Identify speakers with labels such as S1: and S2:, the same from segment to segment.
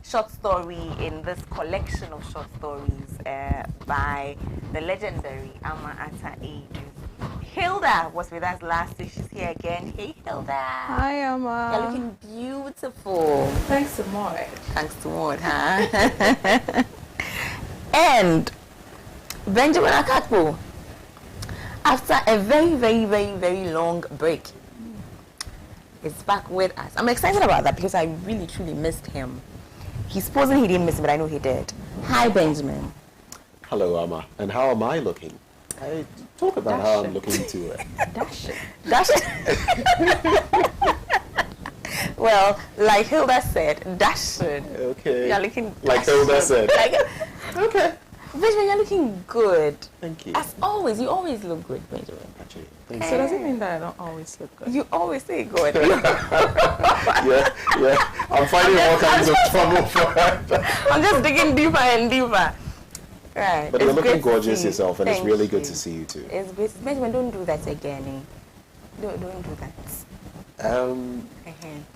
S1: short story in this collection of short stories by the legendary Ama Aidoo. Hilda was with us last week. She's here again. Hey, Hilda.
S2: Hi, Ama.
S1: You're looking beautiful.
S2: Thanks to Maud.
S1: Thanks to Maud, huh? And Benjamin Akpakpo, after a very long break, is back with us. I'm excited about that because I really truly missed him. He's posing he didn't miss me, but I know he did. Hi, Benjamin.
S3: Hello, Ama. And how am I looking? I talk about how I'm looking too.
S2: Dash it.
S1: Dash it. Well, like Hilda said, dash it.
S3: Okay.
S1: You're looking
S3: like Hilda said.
S1: Okay. Benjamin, you're looking good.
S3: Thank you.
S1: As always, you always look good, Benjamin.
S3: Actually, thanks.
S2: So does it mean that I don't always look good?
S1: You always say good.
S3: yeah. I'm finding all kinds of trouble for it.
S1: I'm just digging deeper and deeper. Right.
S3: But you're looking gorgeous yourself, and it's really good
S1: you.
S3: to see you too.
S1: It's great. Benjamin, don't do that again. Don't do that.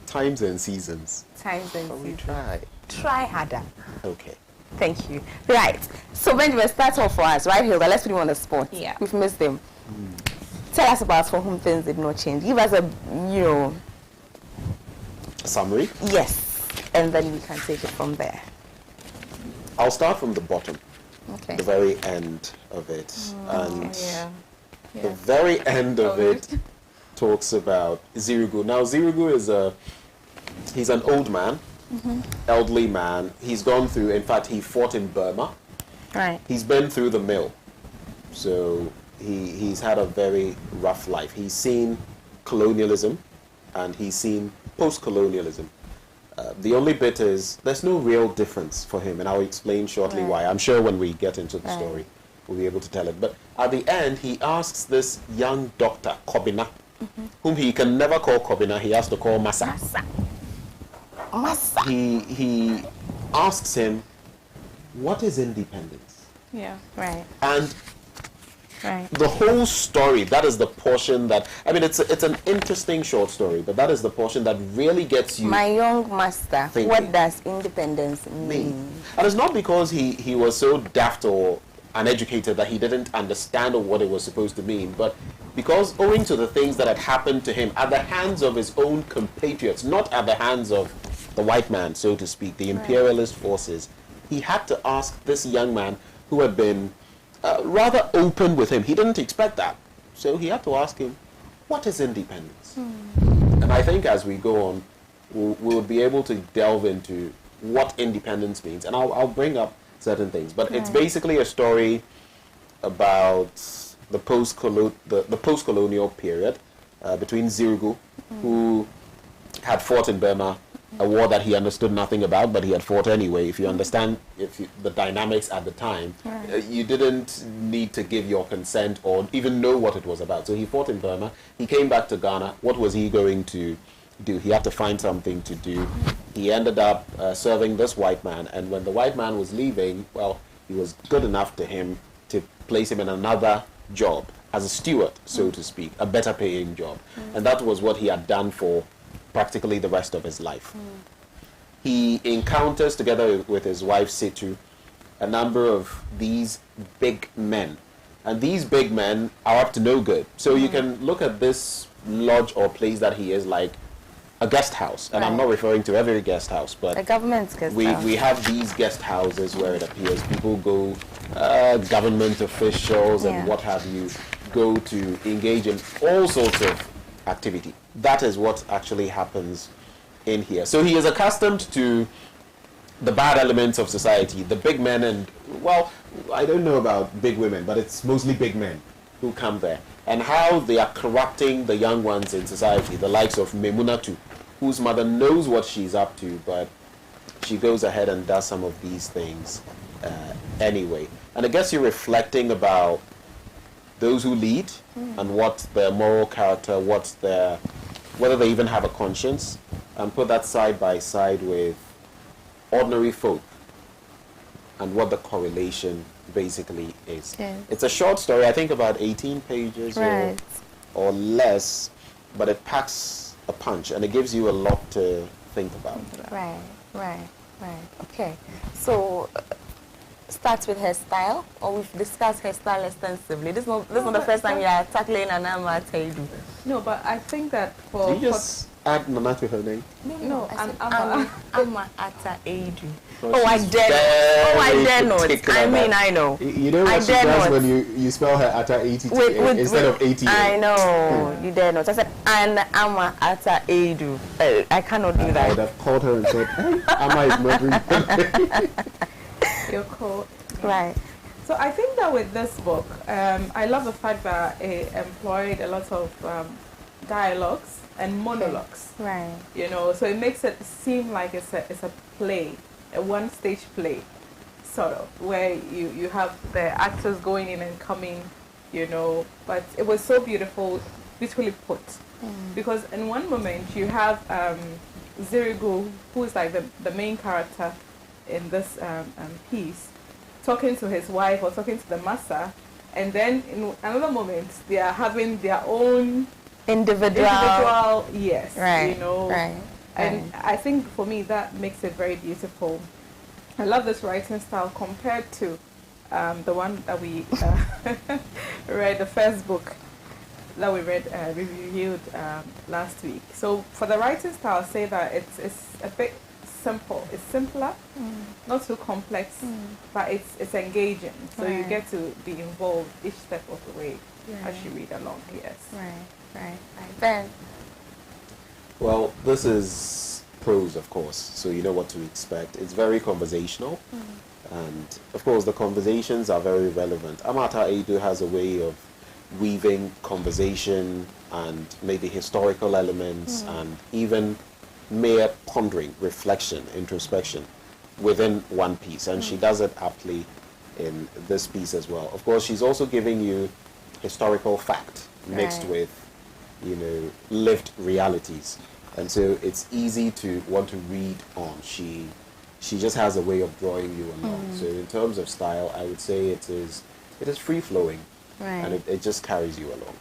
S3: Times and seasons.
S1: Times and
S3: But we
S1: seasons.
S3: try.
S1: Try harder.
S3: Okay.
S1: Thank you. Right. So Benjamin, start off for us, right, Hilda? Let's put him on the spot.
S2: Yeah.
S1: We've missed him. Tell us about For Whom Things Did Not Change. Give us a,
S3: Summary.
S1: yes. And then we can take it from there.
S3: I'll start from the bottom,
S1: Okay.
S3: the very end of it. And
S2: Yeah.
S3: the very end of it talks about Zirugu. Now, Zirugu is he's an old man, elderly man. He's gone through, in fact, he fought in Burma.
S1: Right.
S3: He's been through the mill. So he's had a very rough life. He's seen colonialism and he's seen post-colonialism. The only bit is there's no real difference for him, and I'll explain shortly why. I'm sure when we get into the story, we'll be able to tell it. But at the end, he asks this young doctor, Kobina, whom he can never call Kobina, he has to call Masa.
S1: Masa.
S3: He asks him, what is independence?
S2: Yeah.
S1: Right.
S3: And
S1: Right.
S3: the whole story, that is the portion that, I mean, it's an interesting short story, but that is the portion that really gets you
S1: My young master,
S3: thinking.
S1: what does independence mean?
S3: And it's not because he was so daft or uneducated that he didn't understand what it was supposed to mean, but because owing to the things that had happened to him at the hands of his own compatriots, not at the hands of the white man, so to speak, the imperialist forces, he had to ask this young man who had been rather open with him. He didn't expect that. So he had to ask him, what is independence? And I think as we go on, we'll be able to delve into what independence means. And I'll bring up certain things. But it's basically a story about the post-colonial period between Zirugu, who had fought in Burma, a war that he understood nothing about, but he had fought anyway. If you understand the dynamics at the time, you didn't need to give your consent or even know what it was about. So he fought in Burma. He came back to Ghana. What was he going to do? He had to find something to do. He ended up serving this white man. And when the white man was leaving, well, he was good enough to him to place him in another job as a steward, so to speak, a better paying job. And that was what he had done for practically the rest of his life. He encounters, together with his wife Situ, a number of these big men. And these big men are up to no good. So you can look at this lodge or place that he is like a guest house. And I'm not referring to every guest house, but
S1: A government's guest house.
S3: we have these guest houses where it appears people go, government officials and what have you, go to engage in all sorts of activity. That is what actually happens in here. So he is accustomed to the bad elements of society, the big men and, well, I don't know about big women, but it's mostly big men who come there. And how they are corrupting the young ones in society, the likes of Memunatu, whose mother knows what she's up to, but she goes ahead and does some of these things anyway. And I guess you're reflecting about those who lead and what their moral character, whether they even have a conscience, and put that side by side with ordinary folk and what the correlation basically is.
S1: Yes.
S3: It's a short story, I think about 18 pages or less, but it packs a punch and it gives you a lot to think about.
S1: Right, right. Right. Okay. So, start with hairstyle, or we've discussed hairstyle extensively. This is not the first time you are tackling an Ama Aidoo.
S2: No, but I think that
S3: Did you just add Nana to her name?
S2: No,
S1: I
S2: an
S1: said
S2: Ama.
S1: Ama Atta Aidoo.
S3: Oh,
S1: Oh, I
S3: she's
S1: dare not. Oh, I
S3: very
S1: dare not.
S3: particular
S1: I mean,
S3: about-
S1: I know.
S3: You know
S1: I
S3: what she
S1: dare
S3: does
S1: not.
S3: when you spell her Atta 80 instead of 80.
S1: I know. You dare not. I said, an Ama Atta Aidoo. I cannot do
S3: I
S1: that.
S3: would have called her and said, hey, Ama is murdering.
S2: Your code.
S1: Right.
S2: So I think that with this book, I love the fact that it employed a lot of dialogues and monologues.
S1: Right.
S2: You know, so it makes it seem like it's a play, a one-stage play, sort of, where you have the actors going in and coming, you know. But it was so beautifully put, because in one moment you have Zirigu, who is like the main character in this piece, talking to his wife or talking to the master, and then in another moment they are having their own individual, yes,
S1: Right.
S2: you know,
S1: Right.
S2: and I think for me that makes it very beautiful. I love this writing style compared to the one that we read, the first book that we reviewed last week. So for the writing style, I'll say that it's a bit simple. It's simpler, not too complex, but it's engaging. So you
S1: Right.
S2: get to be involved each step of the way as you read along. Yes.
S1: Right. Ben.
S3: Well, this is prose, of course, so you know what to expect. It's very conversational, and of course the conversations are very relevant. Ama Aidoo has a way of weaving conversation and maybe historical elements and even mere pondering, reflection, introspection within one piece, and she does it aptly in this piece as well. Of course, she's also giving you historical fact mixed
S1: Right.
S3: with, you know, lived realities, and so it's easy to want to read on. She just has a way of drawing you along. So in terms of style, I would say it is free flowing,
S1: Right.
S3: and it just carries you along.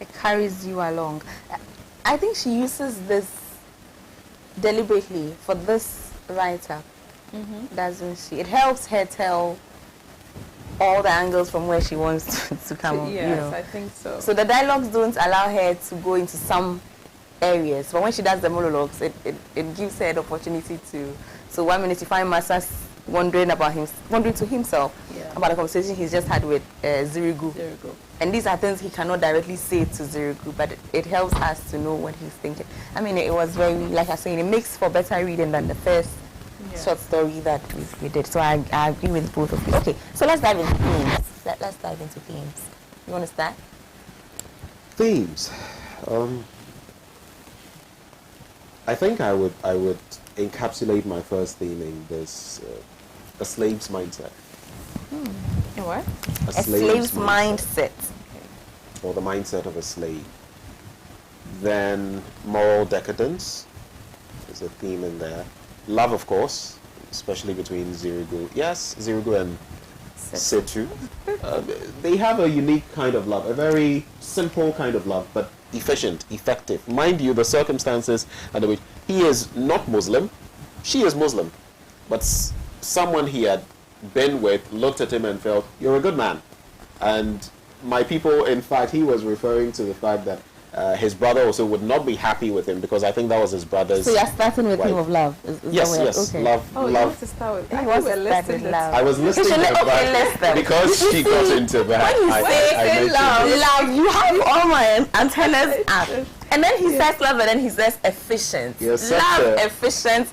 S1: It carries you along. I think she uses this deliberately for this writer, doesn't she? It helps her tell all the angles from where she wants to come on.
S2: Yes,
S1: You know.
S2: I think so.
S1: So the dialogues don't allow her to go into some areas, but when she does the monologues, it gives her the opportunity to. So 1 minute you find Masas wondering to himself
S2: Yeah.
S1: about the conversation he's just had with Zirigu.
S2: There you go.
S1: And these are things he cannot directly say to Zirigu, but it helps us to know what he's thinking. I mean, it was very, like I was saying, it makes for better reading than the first short story that we did. So I agree with both of you. Okay, so let's dive into themes. Let's dive into themes. You want to start?
S3: Themes. I think I would encapsulate my first theme in this a slave's mindset.
S2: What?
S1: A slave's mindset.
S3: Or the mindset of a slave. Then moral decadence is a theme in there. Love, of course, especially between Zirigu. Yes, Zirigu and Setu. They have a unique kind of love, a very simple kind of love, but efficient, effective. Mind you, the circumstances under which he is not Muslim, she is Muslim, but someone he had been with looked at him and felt, you're a good man. And my people, in fact, he was referring to the fact that his brother also would not be happy with him because I think that was his brother's.
S1: So you're starting with
S3: wife.
S1: theme of love. Is
S3: Yes,
S1: that
S3: yes,
S1: okay.
S3: love,
S2: Oh, you
S3: love.
S2: want to start with?
S1: He
S2: I
S1: wants
S2: think
S1: to
S2: we're
S1: start with
S2: listing
S1: love.
S2: it.
S3: I was listening
S1: should
S3: to
S1: let-
S3: the
S1: okay,
S3: back
S1: listen.
S3: because she got into that.
S1: When you say
S3: mentioned
S1: love,
S3: it.
S1: love, you have all my antennas up. And then he says love, and then he says efficient.
S3: You're such
S1: Love,
S3: a-
S1: efficient.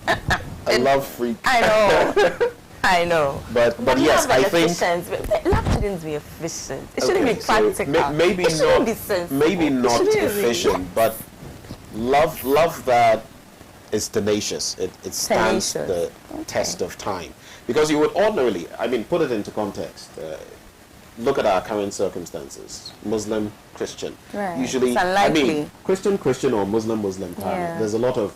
S3: A love freak.
S1: I know. I know.
S3: But yes,
S1: love and
S3: I think
S1: efficient. But love shouldn't be efficient. It shouldn't
S3: okay,
S1: be
S3: so
S1: practical.
S3: maybe
S1: it shouldn't
S3: not.
S1: be sensible.
S3: Maybe
S1: It
S3: not
S1: shouldn't be-
S3: efficient, but love that is tenacious. It stands
S1: Tenacious.
S3: the test of time. Because you would ordinarily, I mean, put it into context. Look at our current circumstances. Muslim, Christian.
S1: Right.
S3: Usually,
S1: It's
S3: I
S1: unlikely.
S3: mean, Christian or Muslim.
S1: Yeah.
S3: There's a lot of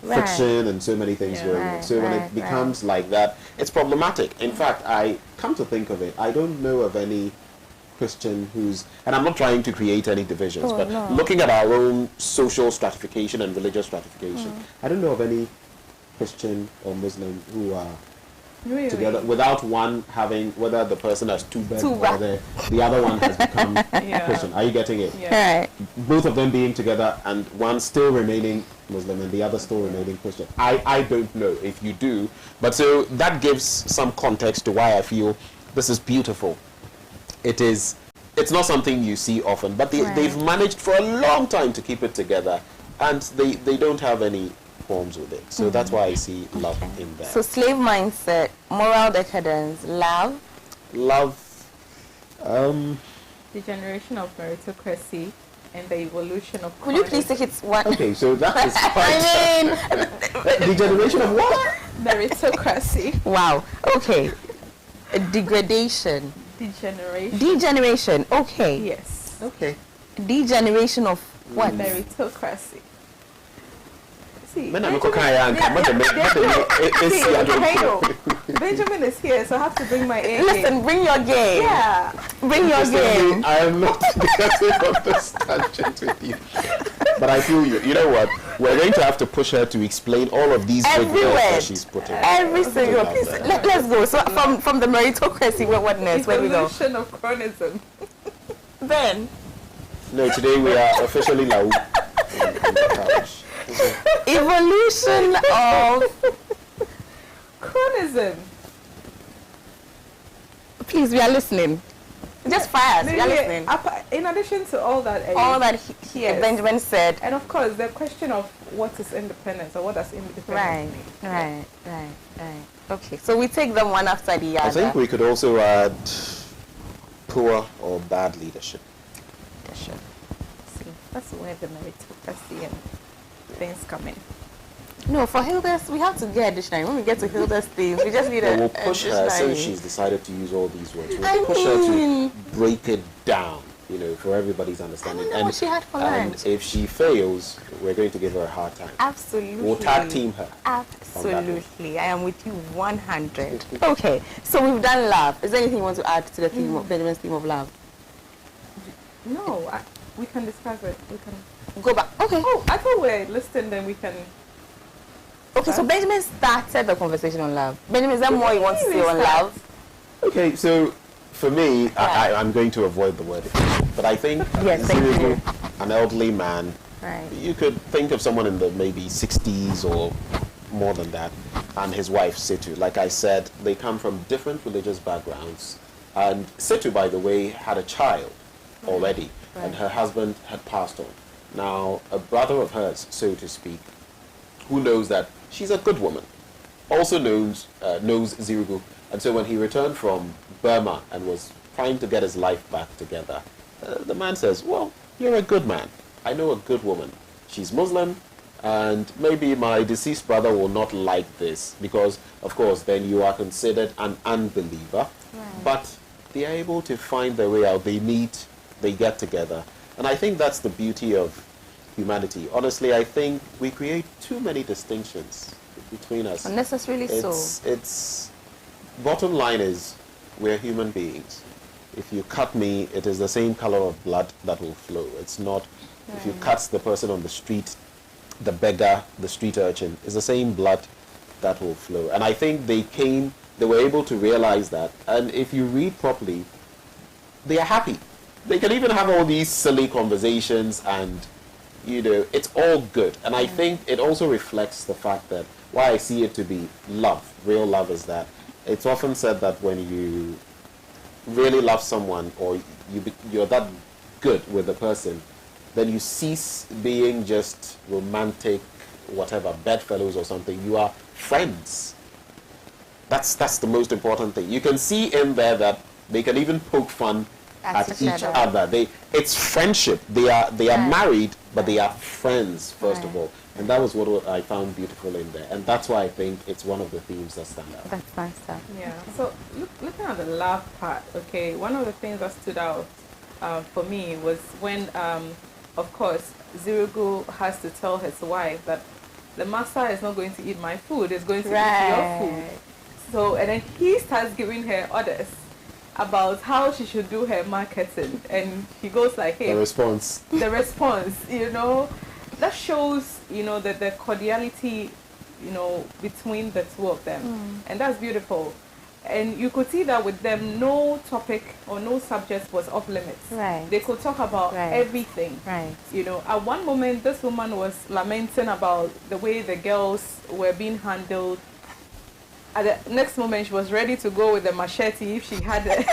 S1: Right.
S3: friction and so many things
S2: Yeah.
S3: going on.
S1: Right,
S3: So when
S1: right,
S3: it becomes like that, it's problematic. In fact, I come to think of it, I don't know of any Christian who's, and I'm not trying to create any divisions,
S1: Oh,
S3: but
S1: no.
S3: looking at our own social stratification and religious stratification, I don't know of any Christian or Muslim who are
S2: Really?
S3: together without one having, whether the person has two beds
S1: Two
S3: or the other one has become Christian. Are you getting it?
S2: Yeah.
S1: Right.
S3: Both of them being together and one still remaining Muslim and the other still remaining Christian. I don't know if you do, but so that gives some context to why I feel this is beautiful. It's not something you see often, but they've managed for a long time to keep it together, and they don't have any qualms with it. So that's why I see love in there.
S1: So slave mindset, moral decadence, love.
S3: Love,
S2: The generation of meritocracy and the evolution of.
S1: Could you please take it one?
S3: okay, so that is quite...
S1: I mean,
S3: the generation of what?
S2: Meritocracy.
S1: wow. Okay. Degradation.
S2: Degeneration.
S1: Degeneration. Okay.
S2: Yes.
S3: Okay.
S1: Degeneration of what?
S2: Meritocracy. See, Benjamin is here, so I have to bring my A.
S1: Listen, bring your game.
S2: Yeah.
S1: Bring your game.
S3: I am not getting on this tangent with you. But I feel you. You know what? We're going to have to push her to explain all of these good words that she's putting.
S1: Every single piece. Let's go. So from the meritocracy, what next? Where we go?
S2: Evolution of chronism.
S1: Then.
S3: No, today we are officially Lau on the couch.
S1: Evolution of
S2: Chronism.
S1: Please, we are listening. Just fire us. We are listening.
S2: In addition to all that,
S1: All that
S2: yes.
S1: Benjamin said.
S2: And of course, the question of what is independence or what does independence mean.
S1: Right. Okay, so we take them one after the other.
S3: I think we could also add poor or bad leadership.
S1: Sure.
S2: See, that's where the meritocracy and things come in.
S1: No, for Hilda's, we have to get a dictionary. When we get to Hilda's themes, we just need
S3: We'll
S1: a
S3: push her,
S1: dictionary.
S3: since she's decided to use all these words,
S1: I
S3: we'll push her
S1: mean-
S3: to break it down, for everybody's understanding.
S1: I don't know what she had for
S3: and
S1: lunch.
S3: if she fails, we're going to give her a hard time.
S1: Absolutely.
S3: We'll tag team her.
S1: Absolutely. I am with you 100. Okay, so we've done love. Is there anything you want to add to the theme of Benjamin's theme of love?
S2: No, we can discuss it. We can
S1: Go back. Okay.
S2: Oh, I thought we were listening, then we can.
S1: Okay, so Benjamin started the conversation on love. Benjamin, is there more you want to say on love?
S3: Okay, so for me, I'm going to avoid the word efficient, but I think
S1: Yes, thank
S3: Zirigu,
S1: you.
S3: an elderly man,
S1: Right.
S3: you could think of someone in the maybe 60s or more than that, and his wife Situ. Like I said, they come from different religious backgrounds, and Situ, by the way, had a child already, and her husband had passed on. Now, a brother of hers, so to speak, who knows that she's a good woman, also knows Zirigu. And so when he returned from Burma and was trying to get his life back together, the man says, well, you're a good man. I know a good woman. She's Muslim, and maybe my deceased brother will not like this because, of course, then you are considered an unbeliever.
S1: Right.
S3: But they are able to find their way out. They meet, they get together. And I think that's the beauty of humanity. Honestly, I think we create too many distinctions between us.
S1: Unnecessarily so.
S3: It's bottom line is we're human beings. If you cut me, it is the same color of blood that will flow. It's not, if you cut the person on the street, the beggar, the street urchin, it's the same blood that will flow. And I think they were able to realize that. And if you read properly, they are happy. They can even have all these silly conversations and, it's all good. And I think it also reflects the fact that why I see it to be love, real love, is that it's often said that when you really love someone or you're that good with a person, then you cease being just romantic, whatever, bedfellows or something. You are friends. That's the most important thing. You can see in there that they can even poke fun at each other. It's friendship. They are married, but they are friends first of all. And that was what I found beautiful in there. And that's why I think it's one of the themes that stand out.
S1: That's nice stuff.
S2: Yeah. So looking at the love part, okay, one of the things that stood out for me was when, of course, Zirigu has to tell his wife that the master is not going to eat my food, he's going to eat your food. So, and then he starts giving her orders about how she should do her marketing. And he goes like, hey.
S3: The response,
S2: that shows, that the cordiality between the two of them. And that's beautiful. And you could see that with them, no topic or no subject was off limits.
S1: Right.
S2: They could talk about everything.
S1: Right.
S2: At one moment, this woman was lamenting about the way the girls were being handled. At the next moment, she was ready to go with the machete if she had it,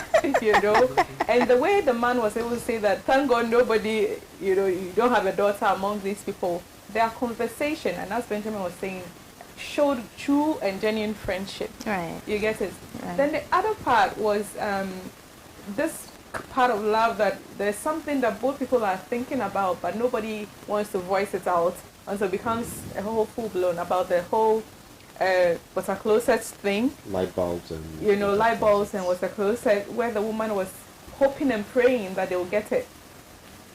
S2: And the way the man was able to say that, thank God nobody, you don't have a daughter among these people. Their conversation, and as Benjamin was saying, showed true and genuine friendship.
S1: Right.
S2: You get it?
S1: Right.
S2: Then the other part was this part of love that there's something that both people are thinking about, but nobody wants to voice it out. And so it becomes a whole full-blown about the whole what's a closet thing.
S3: Light bulbs and...
S2: light bulbs and what's a closet, where the woman was hoping and praying that they will get it.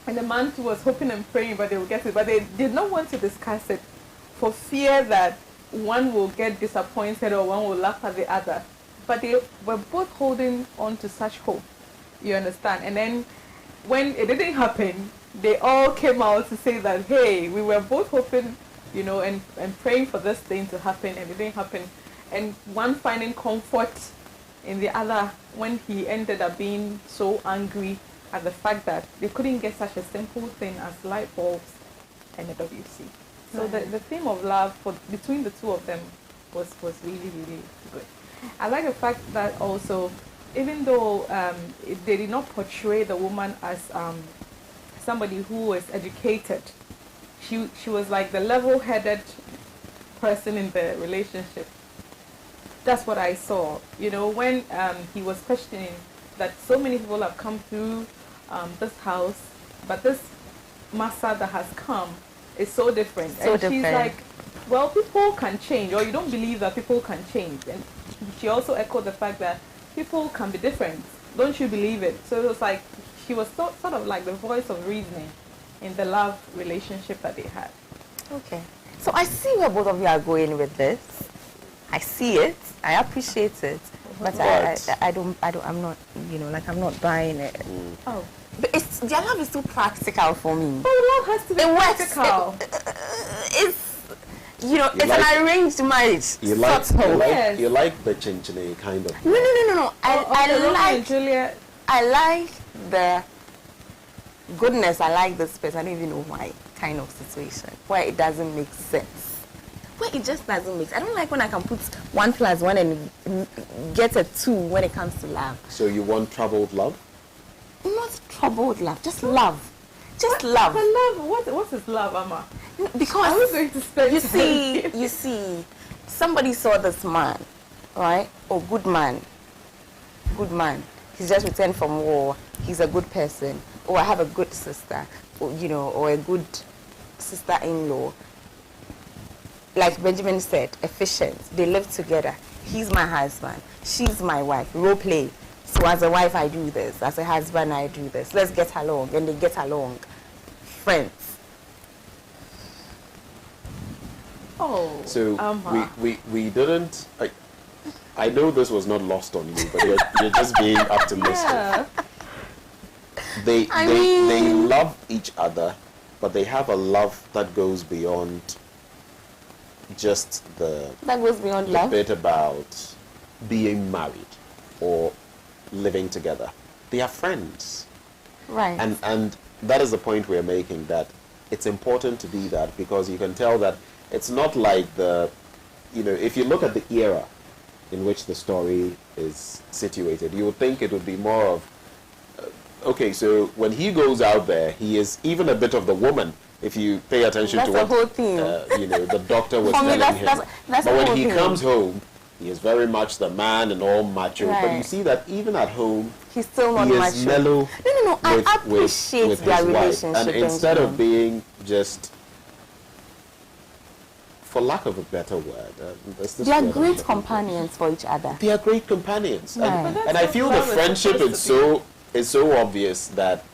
S2: And the man too was hoping and praying but they will get it. But they did not want to discuss it for fear that one will get disappointed or one will laugh at the other. But they were both holding on to such hope. You understand? And then when it didn't happen, they all came out to say that, hey, we were both hoping, and praying for this thing to happen, and it didn't happen. And one finding comfort in the other when he ended up being so angry at the fact that they couldn't get such a simple thing as light bulbs and a WC. So the theme of love between the two of them was really, really good. I like the fact that also, even though they did not portray the woman as somebody who was educated, she was like the level-headed person in the relationship. That's what I saw. When he was questioning that so many people have come through this house, but this master that has come is so different. She's like, well, people can change, or you don't believe that people can change. And she also echoed the fact that people can be different. Don't you believe it? So it was like she was sort of like the voice of reasoning in the love relationship that they had.
S1: Okay. So I see where both of you are going with this. I see it. I appreciate it. But I'm not, I'm not buying it.
S2: Oh.
S1: But their love is too practical for me.
S2: Oh, love has to be practical.
S1: It's an arranged marriage.
S3: You like the chinchine kind of.
S1: No. I like the goodness. I like the space. I don't even know why kind of situation where it doesn't make sense. Where it just doesn't make sense. I don't like when I can put 1 + 1 and get a 2 when it comes to love.
S3: So you want troubled love?
S1: Not troubled love, just love. Just love.
S2: But love, what is love, Ama?
S1: Because
S2: I was going to spend
S1: you see, somebody saw this man, right? Oh, good man. He's just returned from war. He's a good person. Oh, I have a good sister, or a good sister-in-law. Like Benjamin said, efficient. They live together. He's my husband. She's my wife. Role play. So as a wife, I do this. As a husband, I do this. Let's get along. And they get along. Friends.
S2: Oh.
S3: So we didn't. I know this was not lost on you, but you're just being optimistic.
S2: Yeah.
S3: They love each other, but they have a love that goes beyond just the
S1: love
S3: bit about being married or living together. They are friends,
S1: right?
S3: And that is the point we're making, that it's important to do that, because you can tell that it's not like if you look at the era in which the story is situated, you would think it would be more of okay, so when he goes out there, he is even a bit of the woman. If you pay attention to what
S1: whole thing.
S3: The doctor was telling him. But when he comes home, he is very much the man and all macho.
S1: Right.
S3: But you see that even at home,
S1: he's still not macho.
S3: He is mellow.
S1: No. I appreciate
S3: with
S1: their
S3: his
S1: relationship.
S3: wife. And instead of being just, for lack of a better word,
S1: they are great companions for each other.
S3: They are great companions,
S1: right.
S3: and I feel the friendship is so obvious that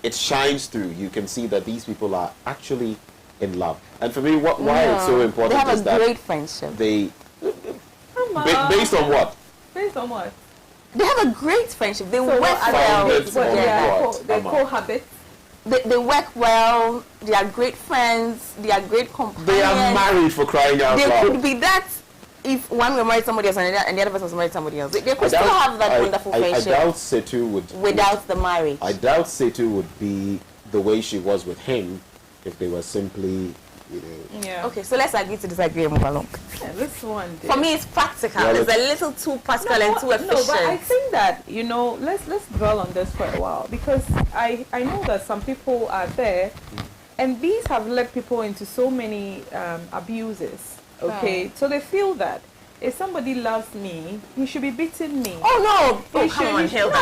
S3: it shines through. You can see that these people are actually in love. And for me, why it's so important
S1: is that
S3: they have
S1: a great friendship.
S3: Based on what?
S2: Based on what?
S1: They have a great friendship. They work
S2: well.
S1: together.
S2: They cohabit.
S1: they work well, they are great friends, they are great companions.
S3: They are married, for crying out
S1: They
S3: loud.
S1: could be that if one were married somebody else and the other person was married somebody else. They could still have that wonderful
S3: I
S1: friendship
S3: doubt Setu
S1: without the marriage.
S3: I doubt Setu would be the way she was with him if they were simply, you know.
S2: Yeah.
S1: Okay, so let's agree to disagree and move along.
S2: Yeah, this one.
S1: For me, it's practical.
S3: Yeah,
S1: It's a little too practical and too efficient.
S2: No, but I think that, you know, let's dwell on this for a while, because I know that some people are there, and these have led people into so many abuses. Okay, so they feel that if somebody loves me, he should be beating me.
S1: Oh no!
S2: He
S1: Oh, come on, Hilda.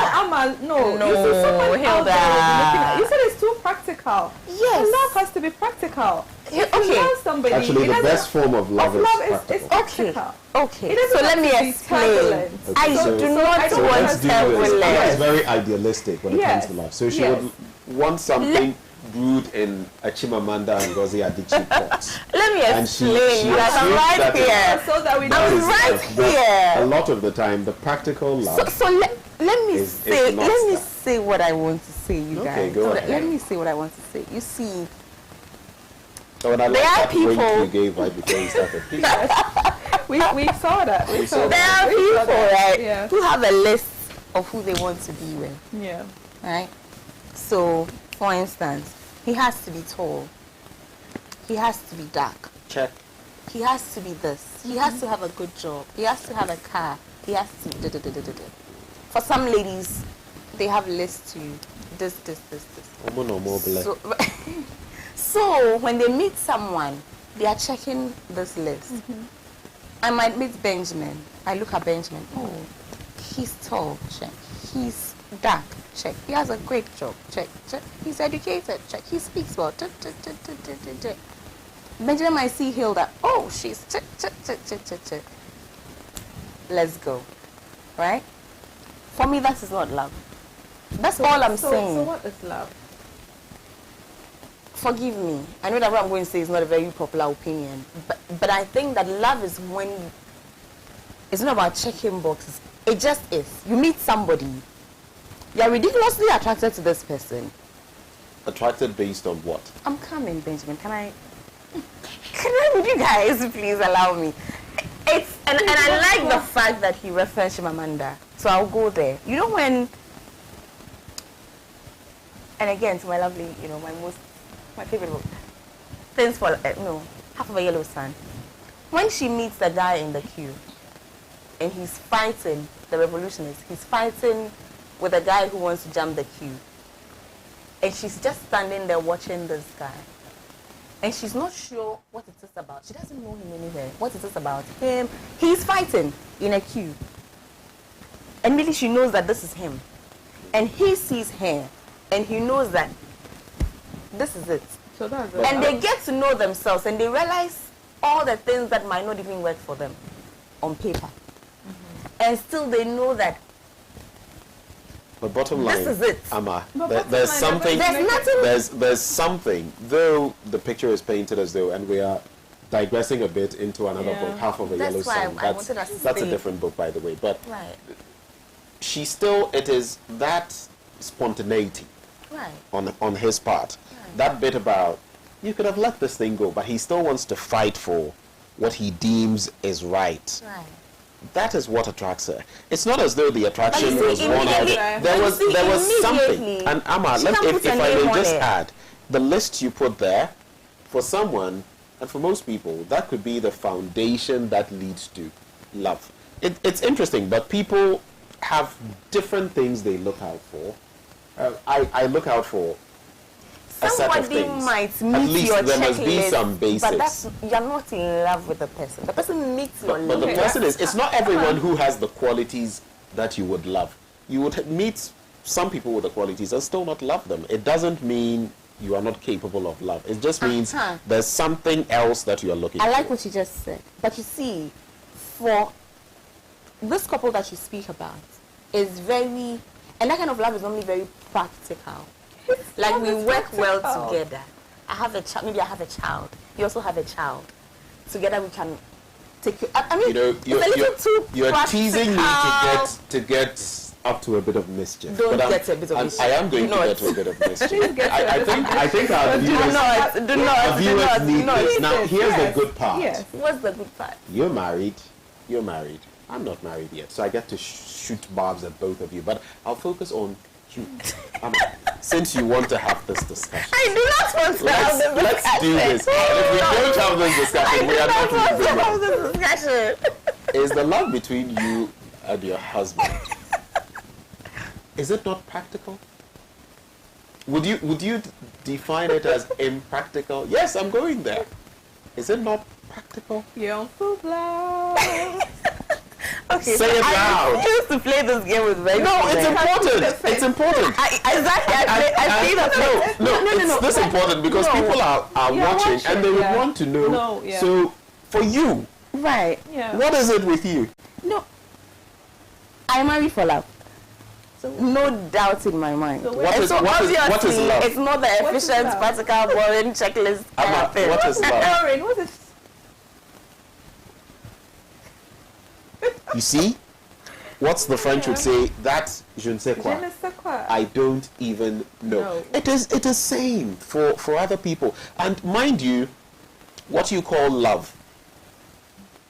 S2: No,
S1: No,
S2: you see, someone out there will be looking at, you said it's too practical.
S1: Yes.
S2: The love has to be practical. If
S1: Okay.
S2: you love somebody,
S3: Actually,
S2: it
S3: the
S2: doesn't-
S3: best form of love is practical.
S2: is practical.
S1: Okay.
S2: It doesn't
S1: So let
S2: have
S1: me
S2: to be
S1: explain.
S2: turbulent.
S1: I
S3: Okay, so-
S1: do
S2: I
S1: not
S2: don't
S1: want
S3: let's do this.
S1: turbulence.
S3: Anna is very idealistic when it
S2: Yes,
S3: comes to love. So she
S2: yes.
S3: would want something brewed in a Chimamanda Ngozi Adichie pot.
S1: Let me
S3: And she
S1: explain. You guys, I'm
S3: assumes
S1: right
S3: that
S1: here.
S2: So that we
S1: I'm
S2: know.
S1: right
S3: But
S1: here.
S3: A lot of the time, the practical love.
S1: So let me
S3: Is
S1: say
S3: not
S1: let me
S3: that.
S1: say what I want to say, you
S3: Okay,
S1: guys.
S3: go
S1: So
S3: ahead.
S1: let me say what I want to say. You see,
S3: So when I like
S1: there are
S3: that wink
S1: people-
S3: you gave right before you started.
S2: We saw that. We saw
S3: saw
S1: there
S2: that.
S1: are
S2: We saw
S1: people,
S2: that.
S1: right,
S2: Yeah.
S1: who have a list of who they want to be with,
S2: Yeah.
S1: right? So, for instance, he has to be tall. He has to be dark.
S3: Check.
S1: He has to be this. He has to have a good job. He has to have a car. He has to For some ladies, they have lists to this.
S3: Omo no more bele.
S1: So, so when they meet someone, they are checking this list. I might meet Benjamin. I look at Benjamin. Oh, he's tall. Check. He's dark. Check. He has a great job. Check. He's educated. Check. He speaks well. Benjamin might see Hilda. Oh, she's check. Let's go. Right? For me, that is not love. That's all I'm saying.
S2: So what is love?
S1: Forgive me. I know that what I'm going to say is not a very popular opinion, but I think that love is when it's not about checking boxes. It just is. You meet somebody, you're ridiculously attracted to this person.
S3: Attracted based on what?
S1: I'm coming, Benjamin. Would you guys please allow me? And I like the fact that he referenced Chimamanda, so I'll go there. You know when, and again to my lovely, you know, my favorite book, Things for Half of a Yellow Sun. When she meets the guy in the queue, and he's fighting the revolutionist, he's fighting with a guy who wants to jump the queue, and she's just standing there watching this guy. And she's not sure what it is about. She doesn't know him anywhere. What it is about him. He's fighting in a queue. And really she knows that this is him. And he sees her. And he knows that this is it.
S2: So that's it.
S1: And they get to know themselves. And they realize all the things that might not even work for them on paper. And still they know that
S3: But bottom line,
S1: this is it.
S3: Ama,
S2: But
S3: there's
S2: bottom line,
S3: something.
S1: There's nothing.
S3: There's something. Though the picture is painted as though, and we are digressing a bit into another
S2: Yeah.
S3: book, Half of a
S1: That's
S3: Yellow
S1: why
S3: Sun.
S1: I wanted us to
S3: That's a
S1: say-
S3: different book, by the way. But
S1: Right.
S3: it is that spontaneity
S1: Right.
S3: on his part.
S1: Right.
S3: That bit about, you could have let this thing go, but he still wants to fight for what he deems is right.
S1: Right.
S3: That is what attracts her. It's not as though the attraction
S1: But you
S3: was
S1: see,
S3: born out of
S1: immediately-
S3: there
S1: but
S3: was
S1: you see,
S3: there was something.
S1: immediately,
S3: And Ama,
S1: she can't
S3: if
S1: put her
S3: I
S1: name
S3: may
S1: on
S3: just
S1: it.
S3: add, the list you put there, for someone and for most people, that could be the foundation that leads to love. It's interesting, but people have different things they look out for. I look out for a set of
S1: Somebody
S3: things.
S1: might
S3: At
S1: meet
S3: least
S1: your
S3: there
S1: checklist,
S3: must be some basics.
S1: but you're not in love with the person. The person meets your
S3: But the
S1: list.
S3: person is, it's not everyone who has the qualities that you would love. You would meet some people with the qualities and still not love them. It doesn't mean you are not capable of love. It just means
S1: Uh-huh.
S3: there's something else that you are looking
S1: I
S3: for.
S1: like what you just said. But you see, for this couple that you speak about is very, and that kind of love is normally very practical. Like
S2: love
S1: we
S2: is
S1: work well
S2: practical.
S1: together. I have a child, maybe I have a child. You also have a child. Together we can take you. I mean,
S3: You know,
S1: it's a little too
S3: you're teasing me
S1: practical.
S3: to get up to a bit of mischief.
S1: Don't
S3: but
S1: get a bit of mischief.
S3: I am going
S1: Do
S3: to
S1: not.
S3: get to a bit of mischief.
S2: Please get to a bit of
S3: I think our
S1: Do
S3: viewers,
S1: not,
S3: our viewers need this. Now,
S2: Yes,
S3: here's
S2: yes,
S3: the good part.
S2: yes.
S1: What's the good part?
S3: You're married. I'm not married yet, so I get to shoot barbs at both of you. But I'll focus on you. Since you want to have this discussion.
S1: I do not want to have this
S3: Let's
S1: discussion.
S3: do this. And if we don't have this discussion, we are not
S1: want to
S3: moving
S1: have
S3: on.
S1: this discussion.
S3: Is the love between you and your husband, is it not practical? Would you define it as impractical? Yes, I'm going there. Is it not practical?
S2: Young full blood.
S1: Okay,
S3: Say it loud.
S1: I used to play this game with very
S3: No, it's
S1: children.
S3: important. It's important.
S1: Exactly. I play that.
S3: No, it's this important because
S2: No.
S3: people are
S2: Yeah,
S3: watching and they would
S2: yeah.
S3: want to know.
S2: No, yeah.
S3: So, for you,
S1: Right.
S2: Yeah.
S3: what is it with you?
S1: No. I marry for love. No doubt in my mind.
S2: So
S3: What
S1: And
S3: is-
S1: so
S3: what is
S1: obviously,
S3: love?
S1: it's not the
S2: What is
S1: efficient,
S2: love?
S1: practical, boring checklist kind
S3: Ama,
S1: of thing.
S3: what is love?
S2: Lauren, what is
S3: You see? What's the French would say? That's je ne sais
S2: je
S3: quoi.
S2: ne sais quoi?
S3: I don't even know.
S2: No.
S3: It is same for other people. And mind you, what you call love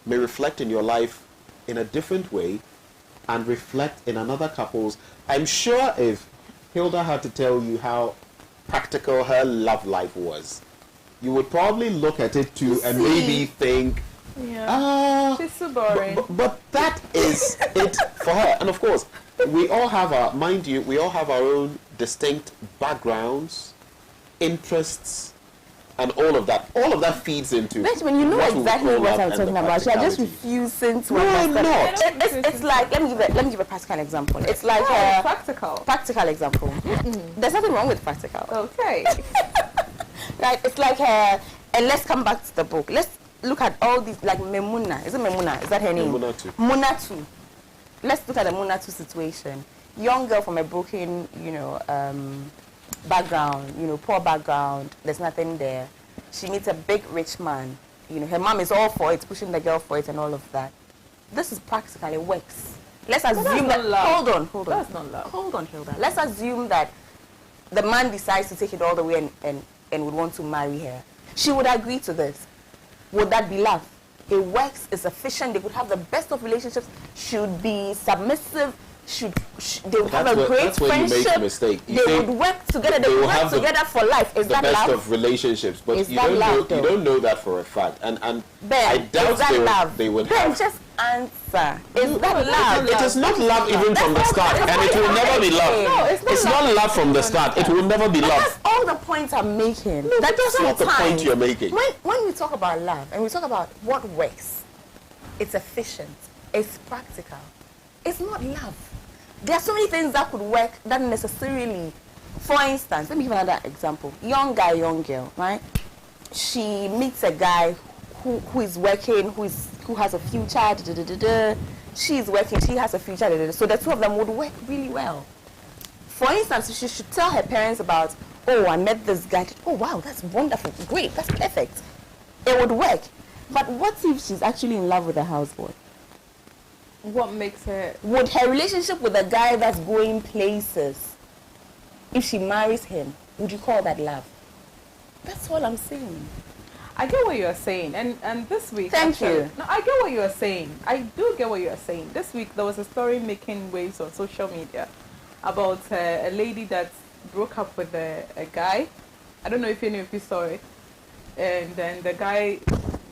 S3: may reflect in your life in a different way and reflect in another couple's. I'm sure if Hilda had to tell you how practical her love life was, you would probably look at it too and maybe think,
S2: Yeah. She's so boring.
S3: but that is it for her. And of course, we all have our, mind you, we all have our own distinct backgrounds, interests, and all of that. All of that feeds into
S1: Benjamin, you know
S3: what we
S1: exactly
S3: call
S1: what
S3: love
S1: I'm
S3: and
S1: talking
S3: the
S1: about. You are just
S3: practicality.
S1: refusing to
S3: No, I'm
S1: understand.
S3: not.
S1: It's like let me give a practical example. It's like
S2: Oh,
S1: a
S2: practical.
S1: practical example. There's nothing wrong with practical.
S2: Okay.
S1: Like it's like and let's come back to the book. Let's look at all these like Memuna. Is it Memuna? Is that her name?
S3: Memuna too.
S1: Munatu. Let's look at the Munatu situation. Young girl from a broken, background, poor background. There's nothing there. She meets a big rich man. Her mom is all for it, pushing the girl for it and all of that. This is practical. It works. Let's assume that.
S2: not love.
S1: Hold on.
S2: That's not love.
S1: Hold on, Hilda. Let's assume that the man decides to take it all the way and would want to marry her. She would agree to this. Would that be love? It works, it's efficient, they could have the best of relationships, should be submissive, they would have a great
S3: that's where you
S1: friendship.
S3: make a mistake. You
S1: They
S3: think
S1: would work together,
S3: they
S1: they
S3: will
S1: would work
S3: have the-
S1: together for life. Is
S3: the
S1: that
S3: best
S1: love?
S3: of relationships, but
S1: Is
S3: you
S1: that
S3: don't
S1: love,
S3: know. You
S1: though?
S3: don't know that for a fact, and
S1: Ben,
S3: I doubt
S1: is that love?
S3: they would
S1: Ben,
S3: have.
S1: just answer. Is that love?
S3: It is not love even from the start, and it will never be love.
S1: No,
S2: it's not
S3: not love from the start. It will never be
S1: But
S3: love.
S1: that's all the points I'm making.
S3: No, but that's not the point
S1: sometimes
S3: you're making.
S1: When we talk about love and we talk about what works, it's efficient, it's practical. It's not love. There are so many things that could work that necessarily. For instance, let me give another example. Young guy, young girl, right? She meets a guy who is working, who has a future. Da, da, da, da, da. She's working, she has a future. Da, da, da. So the two of them would work really well. For instance, she should tell her parents about, oh, I met this guy. Oh, wow, that's wonderful. Great, that's perfect. It would work. But what if she's actually in love with the houseboy?
S2: What makes her?
S1: Would her relationship with a guy that's going places, if she marries him, would you call that love? That's all I'm saying.
S2: I get what you're saying, and this week.
S1: Thank
S2: actually-
S1: you.
S2: No, I get what you're saying. I do get what you're saying. This week there was a story making waves on social media about a lady that broke up with a guy. I don't know if any of you saw it. And then the guy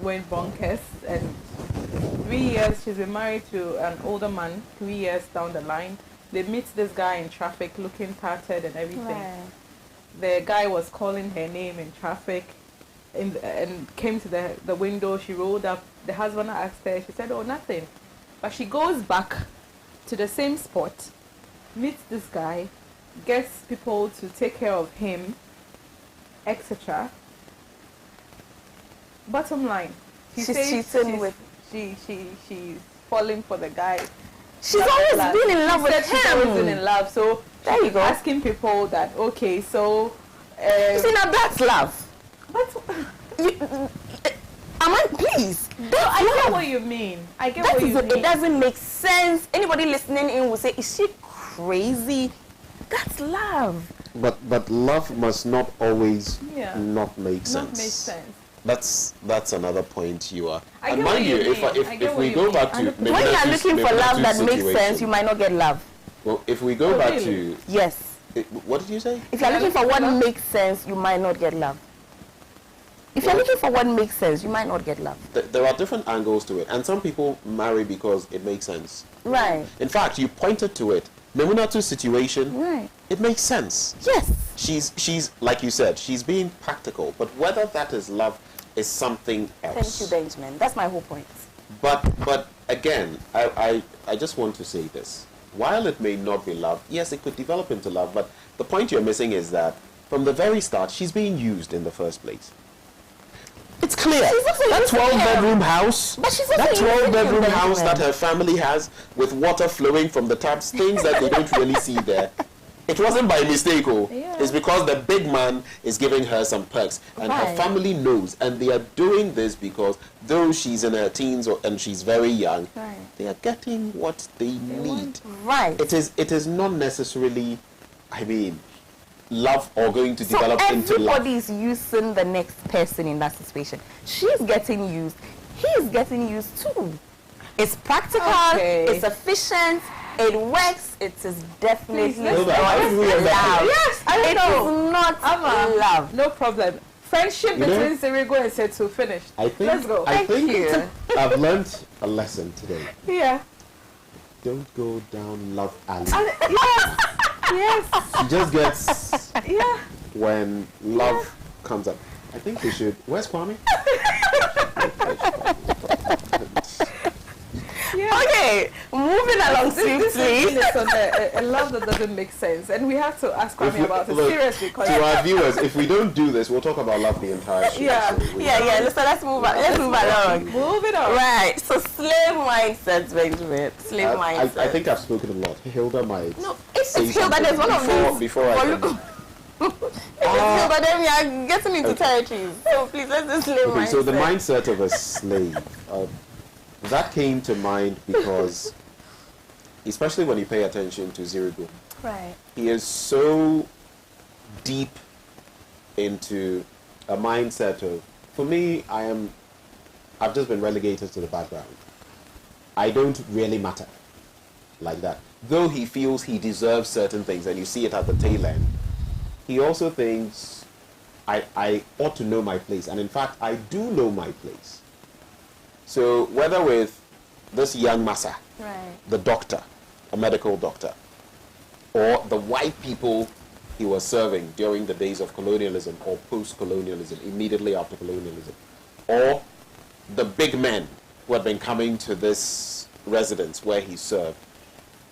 S2: went bonkers, and 3 years she's been married to an older man. 3 years down the line, they meet this guy in traffic, looking tattered and everything. The guy was calling her name in traffic, and came to the window. She rolled up. The husband asked her. She said, "Oh, nothing." But she goes back to the same spot, meets this guy, gets people to take care of him, etc. Bottom line,
S1: She's
S2: says
S1: cheating with-
S2: she's falling for the guy.
S1: She's always been in love
S2: She
S1: with
S2: said she's always been
S1: him.
S2: in love. So
S1: There you go.
S2: asking people that, okay, so
S1: You see, now that's love.
S2: but
S1: Please.
S2: I
S1: That's
S2: get
S1: love.
S2: what you mean. I get
S1: That
S2: what
S1: is
S2: you
S1: it
S2: mean.
S1: doesn't make sense. Anybody listening in will say, is she crazy. That's love.
S3: But love must not always
S2: Yeah.
S3: not make sense.
S2: Not make sense.
S3: That's another point you are.
S2: I
S3: And
S2: get what
S3: mind you,
S2: you
S3: if
S2: mean. I get
S3: if
S2: what
S3: we
S2: you
S3: go
S2: mean.
S3: back to
S2: When
S1: When you are looking for love that makes
S3: situation.
S1: sense, you might not get love.
S3: Well, if we go
S2: Oh,
S3: back
S2: really?
S1: Yes.
S3: to what did you say?
S1: If you're
S2: Yeah,
S1: looking for what
S2: love.
S1: makes sense, you might not get love. If you're
S3: Well-
S1: looking for what makes sense, you might not get love.
S3: There are different angles to it, and some people marry because it makes sense.
S1: Right.
S3: In fact, you pointed to it. Memunatu's situation,
S1: Right.
S3: it makes sense.
S1: Yes.
S3: She's like you said, she's being practical, but whether that is love is something else.
S1: Thank you, Benjamin. That's my whole point.
S3: But again, I just want to say this. While it may not be love, yes, it could develop into love, but the point you're missing is that from the very start, she's being used in the first place. It's clear.
S1: She's also
S3: That
S1: using
S3: 12-bedroom house,
S1: But she's also
S3: that
S1: using
S3: 12-bedroom
S1: him,
S3: house that
S1: Benjamin.
S3: her family has with water flowing from the taps, things that they don't really see there. It wasn't by mistake,
S2: Yeah.
S3: It's because the big man is giving her some perks, and her
S1: Right.
S3: family knows, and they are doing this because though she's in her teens and she's very young,
S1: Right.
S3: they are getting what they need.
S1: Right.
S3: It is not necessarily, I mean, love or going to
S1: So
S3: develop into love.
S1: everybody is using the next person in that situation. She's getting used. He's getting used too. It's practical.
S2: Okay.
S1: It's efficient. It works. It is definitely
S2: Please,
S1: not
S2: let's
S3: go. I agree with that.
S1: love.
S2: Yes, I
S1: It
S2: know.
S1: is not
S2: Ama,
S1: love.
S2: no problem. Friendship
S3: You know-
S2: between Sirigo and Setu finished.
S3: I think
S2: Let's go.
S3: I
S1: Thank
S3: think
S1: you.
S3: I've learned a lesson today.
S2: Yeah.
S3: Don't go down love alley.
S2: Yes. Yes.
S3: It just gets
S2: Yeah.
S3: when love comes up. I think we should. Where's Kwame?
S2: Yeah.
S1: Okay, moving along
S2: This
S1: swiftly.
S2: is on a love that doesn't make sense, and we have to ask
S3: If
S2: Kwame
S3: we-
S2: about it
S3: look,
S2: seriously. Because
S3: To our viewers, if we don't do this, we'll talk about love the entire show.
S2: Yeah.
S3: So we-
S1: Yeah. So let's move on. Let's move along.
S2: moving on.
S1: Right. So slave mindset, Benjamin. Slave mindset.
S3: I think I've spoken a lot. Hilda might.
S1: No, it's
S3: say
S1: Hilda.
S3: something
S1: There's one of
S3: before,
S1: these.
S3: Before I
S1: for
S3: can.
S1: It's Hilda. Then we are getting into territories. So please let's just slave
S3: Okay,
S1: mindset.
S3: so the mindset of a slave, that came to mind because, especially when you pay attention to Zirigo,
S1: Right.
S3: he is so deep into a mindset of, for me, I've just been relegated to the background. I don't really matter like that. Though he feels he deserves certain things, and you see it at the tail end, he also thinks, I ought to know my place. And in fact, I do know my place. So whether with this young massa,
S1: Right.
S3: the doctor, a medical doctor, or the white people he was serving during the days of colonialism or post-colonialism, immediately after colonialism, or the big men who had been coming to this residence where he served,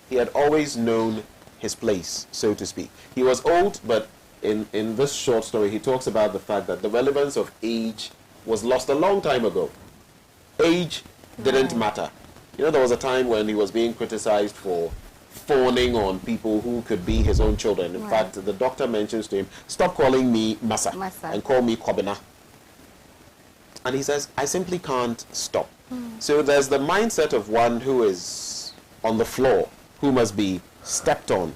S3: he had always known his place, so to speak. He was old, but in this short story, he talks about the fact that the relevance of age was lost a long time ago. Age didn't matter. You know, there was a time when he was being criticized for fawning on people who could be his own children. In
S1: Right.
S3: fact, the doctor mentions to him, stop calling me Massa,
S1: Massa.
S3: and call me Kobina. And he says, I simply can't stop. So there's the mindset of one who is on the floor, who must be stepped on,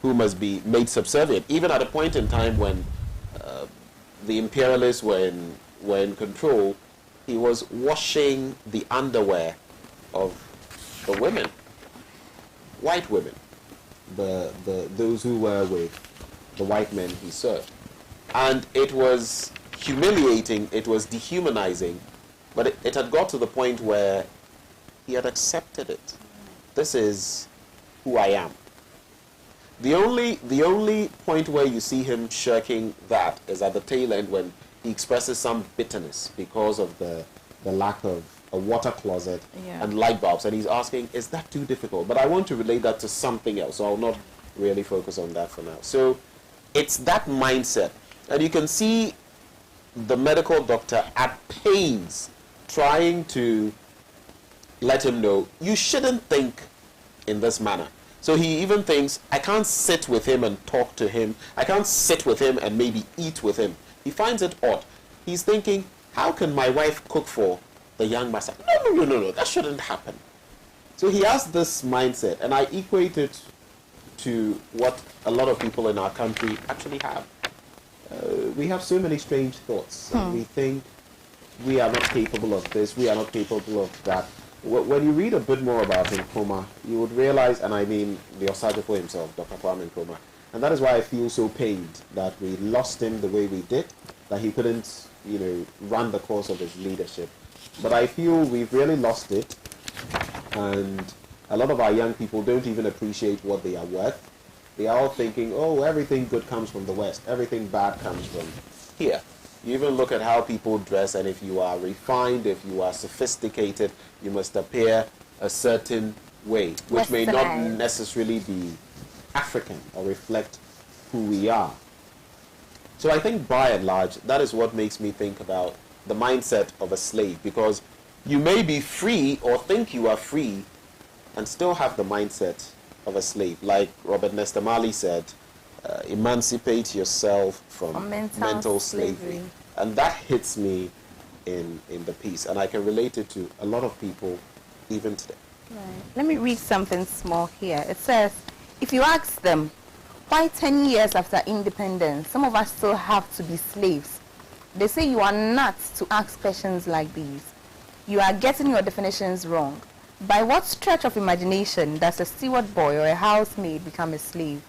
S3: who must be made subservient. Even at a point in time when the imperialists were in control, he was washing the underwear of the women, white women, those who were with the white men he served. And it was humiliating, it was dehumanizing, but it had got to the point where he had accepted it. This is who I am. The only point where you see him shirking that is at the tail end when he expresses some bitterness because of the lack of a water closet
S2: Yeah.
S3: and light bulbs, and he's asking, is that too difficult? But I want to relate that to something else, so I'll not really focus on that for now. So it's that mindset, and you can see the medical doctor at pains trying to let him know, you shouldn't think in this manner. So he even thinks, I can't sit with him and talk to him. I can't sit with him and maybe eat with him. He finds it odd. He's thinking, how can my wife cook for the young master? No, that shouldn't happen. So he has this mindset, and I equate it to what a lot of people in our country actually have. We have so many strange thoughts. And we think we are not capable of this, we are not capable of that. When you read a bit more about Nkrumah, you would realize, and I mean the Osajifo himself, Dr. Kwame Nkrumah, and that is why I feel so pained that we lost him the way we did, that he couldn't, run the course of his leadership. But I feel we've really lost it, and a lot of our young people don't even appreciate what they are worth. They are all thinking, oh, everything good comes from the West, everything bad comes from here. You even look at how people dress, and if you are refined, if you are sophisticated, you must appear a certain way, which may not necessarily be African or reflect who we are. So I think by and large, that is what makes me think about the mindset of a slave, because you may be free or think you are free and still have the mindset of a slave. Like Robert Nesta Marley said, emancipate yourself from mental slavery. And that hits me in the piece, and I can relate it to a lot of people even today.
S1: Right. Let me read something small here. It says, if you ask them, why 10 years after independence, some of us still have to be slaves? They say you are nuts to ask questions like these. You are getting your definitions wrong. By what stretch of imagination does a steward boy or a housemaid become a slave?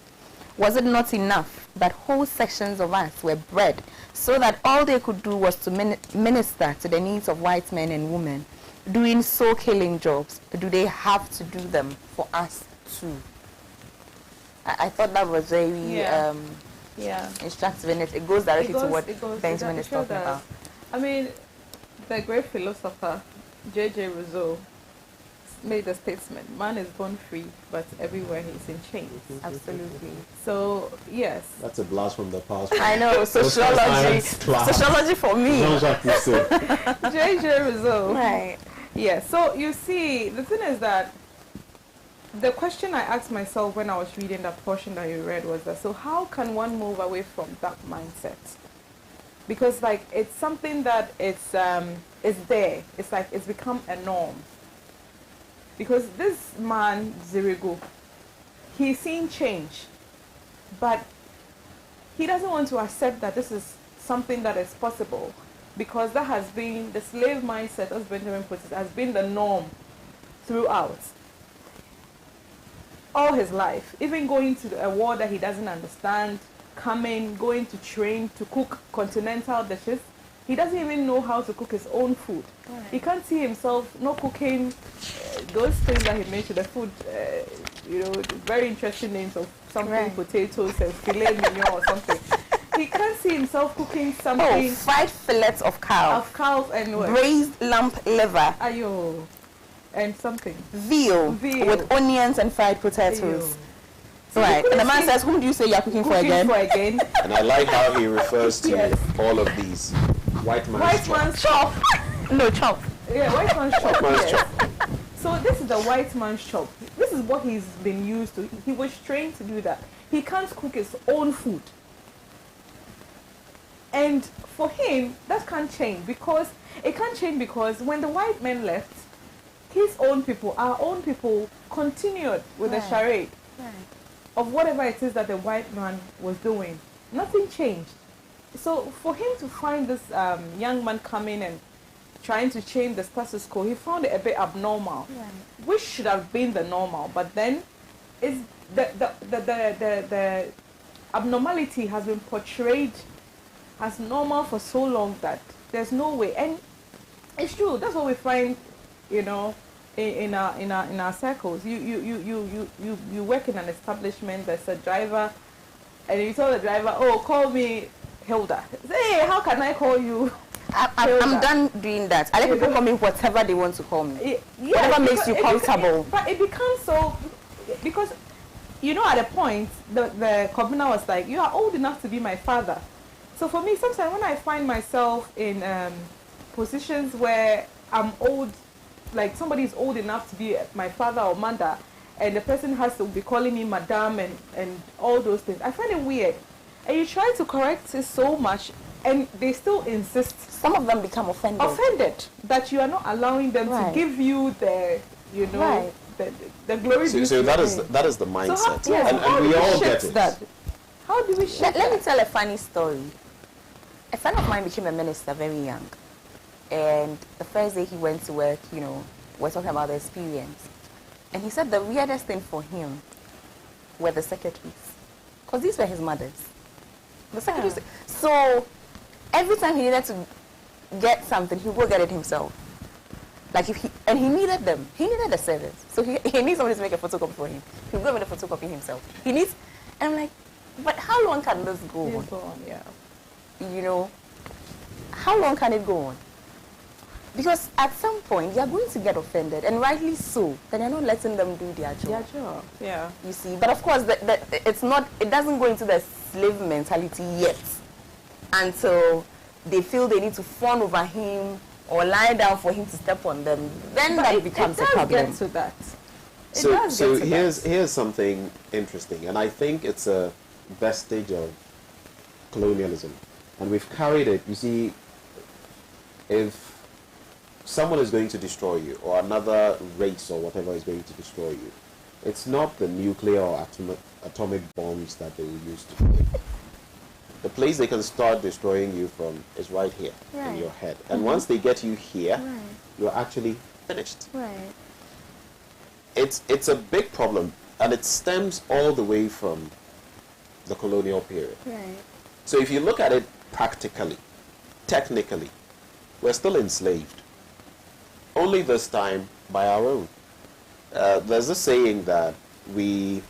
S1: Was it not enough that whole sections of us were bred so that all they could do was to minister to the needs of white men and women, doing soul-killing jobs? Do they have to do them for us too? I thought that was very instructive, and it goes directly to what Benjamin is talking about.
S2: I mean, the great philosopher J.J. Rousseau made a statement: man is born free, but everywhere he's in chains.
S1: Absolutely.
S2: So yes,
S3: that's a blast from the past.
S1: I know, sociology for me.
S2: J.J. Rousseau.
S1: Right.
S2: Yeah. So you see, the thing is that the question I asked myself when I was reading that portion that you read was that, so how can one move away from that mindset? Because like it's something that it's there. It's like it's become a norm. Because this man, Zirigo, he's seen change, but he doesn't want to accept that this is something that is possible, because that has been the slave mindset, as Benjamin puts it, has been the norm throughout all his life. Even going to a war that he doesn't understand, going to train to cook continental dishes. He doesn't even know how to cook his own food. Right. He can't see himself not cooking those things that he made to the food, very interesting names of something, potatoes and filet mignon or something. He can't see himself cooking something.
S1: Oh, fried fillets of cow.
S2: Of cows and what?
S1: Braised lamb liver.
S2: Ayo. And something.
S1: Veal. With onions and fried potatoes.
S2: Ayo.
S1: So right. And the man says, whom do you say you are cooking for again?
S3: And I like how he refers to all of these. White man's
S2: chop.
S1: No, chop.
S2: Yeah, white man's chop.
S3: Man's chop.
S2: So this is the white man's chop. This is what he's been used to. He was trained to do that. He can't cook his own food. And for him, that can't change, because when the white men left, his own people, our own people, continued with the charade of whatever it is that the white man was doing. Nothing changed. So for him to find this young man coming and trying to change the status quo, he found it a bit abnormal, which should have been the normal. But then, the abnormality has been portrayed as normal for so long that there's no way. And it's true. That's what we find, in our circles. You work in an establishment. There's a driver, and you tell the driver, "Oh, call me Hilda." Hey, how can I call you?
S1: I'm done doing that. I let people call me whatever they want to call me. Whatever makes you comfortable.
S2: But it becomes so, because, at a point, the Kobina was like, you are old enough to be my father. So for me, sometimes when I find myself in positions where I'm old, like somebody is old enough to be my father or mother, and the person has to be calling me madam and all those things, I find it weird. And you try to correct it so much, and they still insist.
S1: Some of them become offended
S2: that you are not allowing them to give you the the glory.
S3: So that is the mindset,
S2: So
S3: and we all get it.
S2: That? How do we shift
S1: Let me tell a funny story. A friend of mine became a minister very young, and the first day he went to work, we're talking about the experience, and he said the weirdest thing for him were the secretaries, because these were his mothers. The secretaries. So every time he needed to get something, he would go get it himself. Like he needed them. He needed a service. So he needs somebody to make a photocopy for him. He would go make the photocopy himself. And I'm like, but how long can this go on?
S2: Yeah.
S1: How long can it go on? Because at some point, you're going to get offended, and rightly so. Then you're not letting them do their job.
S2: Yeah.
S1: You see, but of course, it doesn't go into the slave mentality yet until they feel they need to fawn over him or lie down for him to step on them. Then that becomes a problem.
S2: Get to that.
S3: So here's something interesting, and I think it's a vestige of colonialism, and we've carried it. You see, if someone is going to destroy you, or another race or whatever is going to destroy you, it's not the nuclear or atomic bombs that they will use to do it. The place they can start destroying you from is right here in your head. And once they get you here, you're actually finished.
S1: Right.
S3: It's a big problem, and it stems all the way from the colonial period.
S1: Right.
S3: So if you look at it practically, technically, we're still enslaved. Only this time by our own. There's a saying that we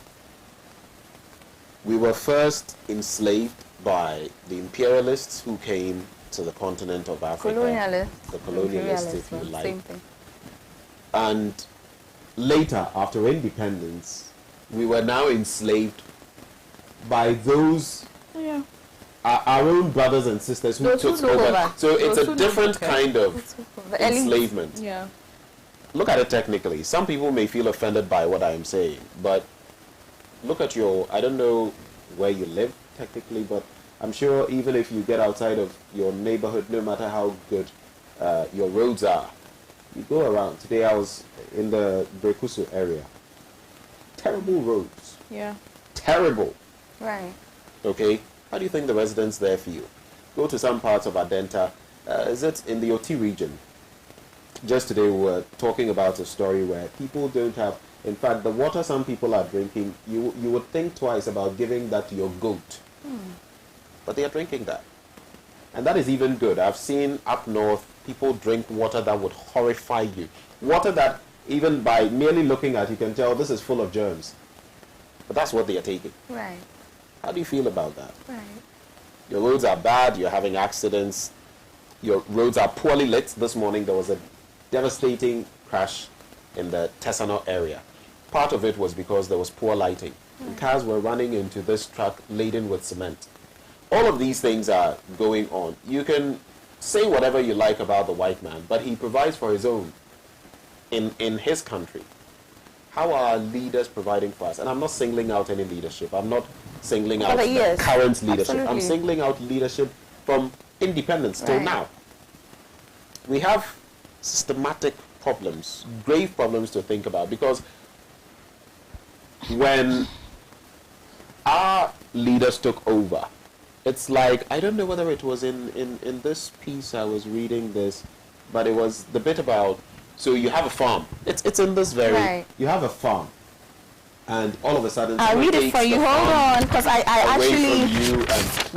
S3: were first enslaved by the imperialists who came to the continent of Africa. The colonialists, if you like.
S1: Same thing.
S3: And later, after independence, we were now enslaved by those our own brothers and sisters who took over. So it's a different kind of enslavement.
S2: Yeah.
S3: Look at it technically. Some people may feel offended by what I am saying, but look at I don't know where you live technically, but I'm sure even if you get outside of your neighborhood, no matter how good your roads are, you go around. Today I was in the Brekusu area. Terrible roads.
S2: Yeah.
S3: Terrible.
S1: Right.
S3: Okay? How do you think the residents there feel? Go to some parts of Adenta. Is it in the Oti region? Just today we were talking about a story where people don't have... In fact, the water some people are drinking, you would think twice about giving that to your goat. But they are drinking that. And that is even good. I've seen up north, people drink water that would horrify you. Water that, even by merely looking at, you can tell this is full of germs. But that's what they are taking.
S1: Right.
S3: How do you feel about that?
S1: Right.
S3: Your roads are bad, you're having accidents, your roads are poorly lit. This morning there was a devastating crash in the Tesano area. Part of it was because there was poor lighting. And cars were running into this truck laden with cement. All of these things are going on. You can say whatever you like about the white man, but he provides for his own in his country. How are leaders providing for us? And I'm not singling out any leadership. I'm not singling out the current leadership.
S1: Absolutely.
S3: I'm singling out leadership from independence till now. We have systematic problems, grave problems to think about, because when our leaders took over, it's like, I don't know whether it was in this piece I was reading this, but it was the bit about, so you have a farm. It's in this very, you have a farm, and all of a sudden
S1: I'll read it for you. Hold on, because I actually,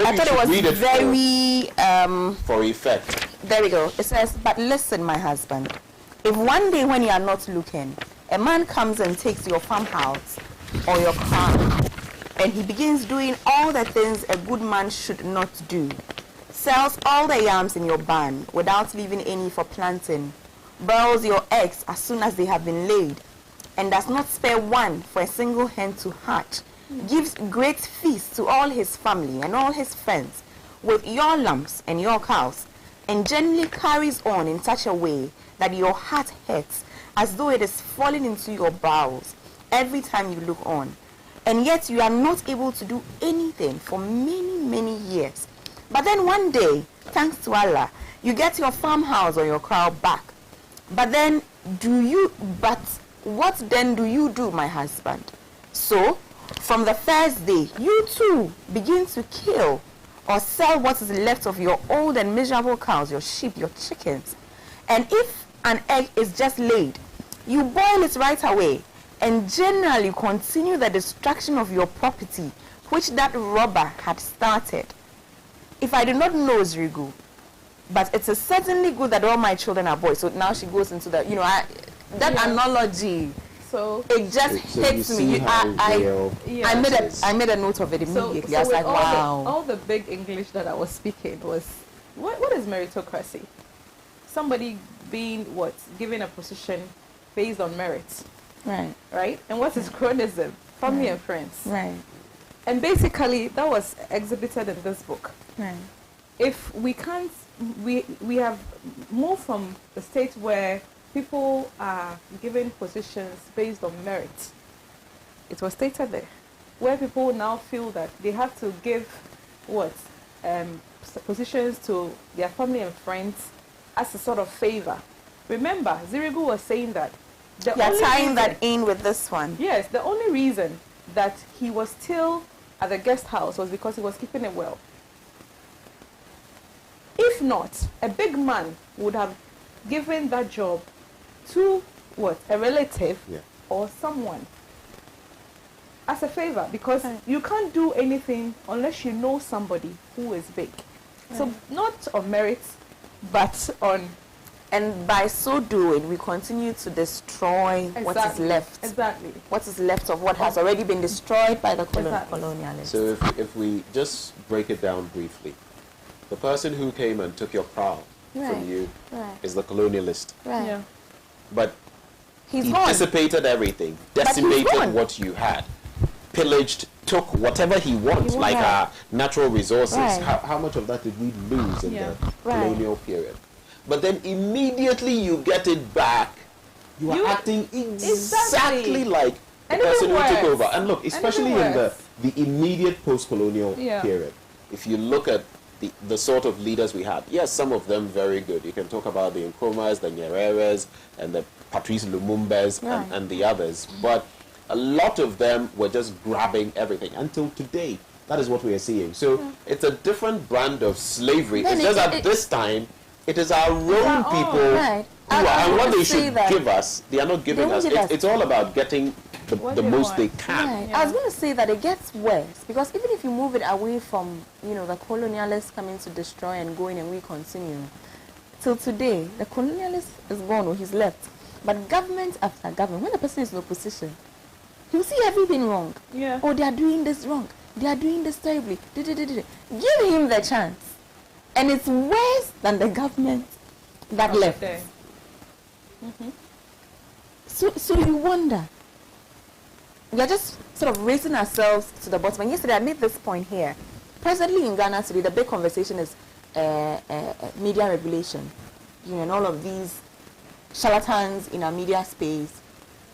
S1: I thought it was very,
S3: for effect.
S1: There we go. It says, but listen, my husband, if one day when you are not looking, a man comes and takes your farmhouse or your car, and he begins doing all the things a good man should not do, sells all the yams in your barn without leaving any for planting, boils your eggs as soon as they have been laid, and does not spare one for a single hen to hatch, gives great feasts to all his family and all his friends with your lambs and your cows, and generally carries on in such a way that your heart hurts as though it is falling into your bowels every time you look on, and yet you are not able to do anything for many, many years. But then one day, thanks to Allah, you get your farmhouse or your cow back. But what then do you do, my husband? So, from the first day, you too begin to kill or sell what is left of your old and miserable cows, your sheep, your chickens. And if an egg is just laid, you boil it right away and generally continue the destruction of your property, which that robber had started. If I do not know Zrigu, but it is certainly good that all my children are boys. So now she goes into the, that analogy.
S2: So
S1: it just hits me. I made a note of it immediately.
S2: So
S1: I was like, wow.
S2: All the big English that I was speaking was, what is meritocracy? Somebody being given a position based on merit. Right? And what is chronism? Family and friends.
S1: Right.
S2: And basically, that was exhibited in this book.
S1: Right.
S2: If we can't, we have moved from the state where people are given positions based on merit. It was stated there, where people now feel that they have to give positions to their family and friends as a sort of favor. Remember, Zirigu was saying that
S1: you're tying that in with this one.
S2: Yes, the only reason that he was still at the guest house was because he was keeping it well. If not, a big man would have given that job to a relative or someone as a favor, because you can't do anything unless you know somebody who is big. So not on merit, but on...
S1: And by so doing, we continue to destroy what is left.
S2: Exactly.
S1: What is left of what has already been destroyed by the colonialists.
S3: So if we just break it down briefly, the person who came and took your crown from you is the colonialist.
S1: Right. Yeah.
S3: But he
S1: gone.
S3: dissipated everything, decimated what you had, pillaged, took whatever he wants, like our natural resources. How much of that did we lose in the colonial period? But then immediately you get it back. You are acting exactly like the person who took over. And look, especially in the immediate post-colonial period, if you look at the sort of leaders we had, yes, some of them very good. You can talk about the Nkrumahs, the Nyereres, and the Patrice Lumumbas, and the others. But a lot of them were just grabbing everything until today. That is what we are seeing. So it's a different brand of slavery. It's just at this time, it is our own people who are, and what they should give us, they are not giving us. It's all about getting the most they can.
S1: Right. I was going to say that it gets worse, because even if you move it away from, the colonialists coming to destroy and going and we continue, till today, the colonialist is gone or he's left. But government after government, when the person is in opposition, you see everything wrong.
S2: Yeah.
S1: Oh, they are doing this wrong. They are doing this terribly. Give him the chance. And it's worse than the government that left. So you wonder. We are just sort of raising ourselves to the bottom. And yesterday I made this point here. Presently in Ghana today, the big conversation is media regulation. And all of these charlatans in our media space,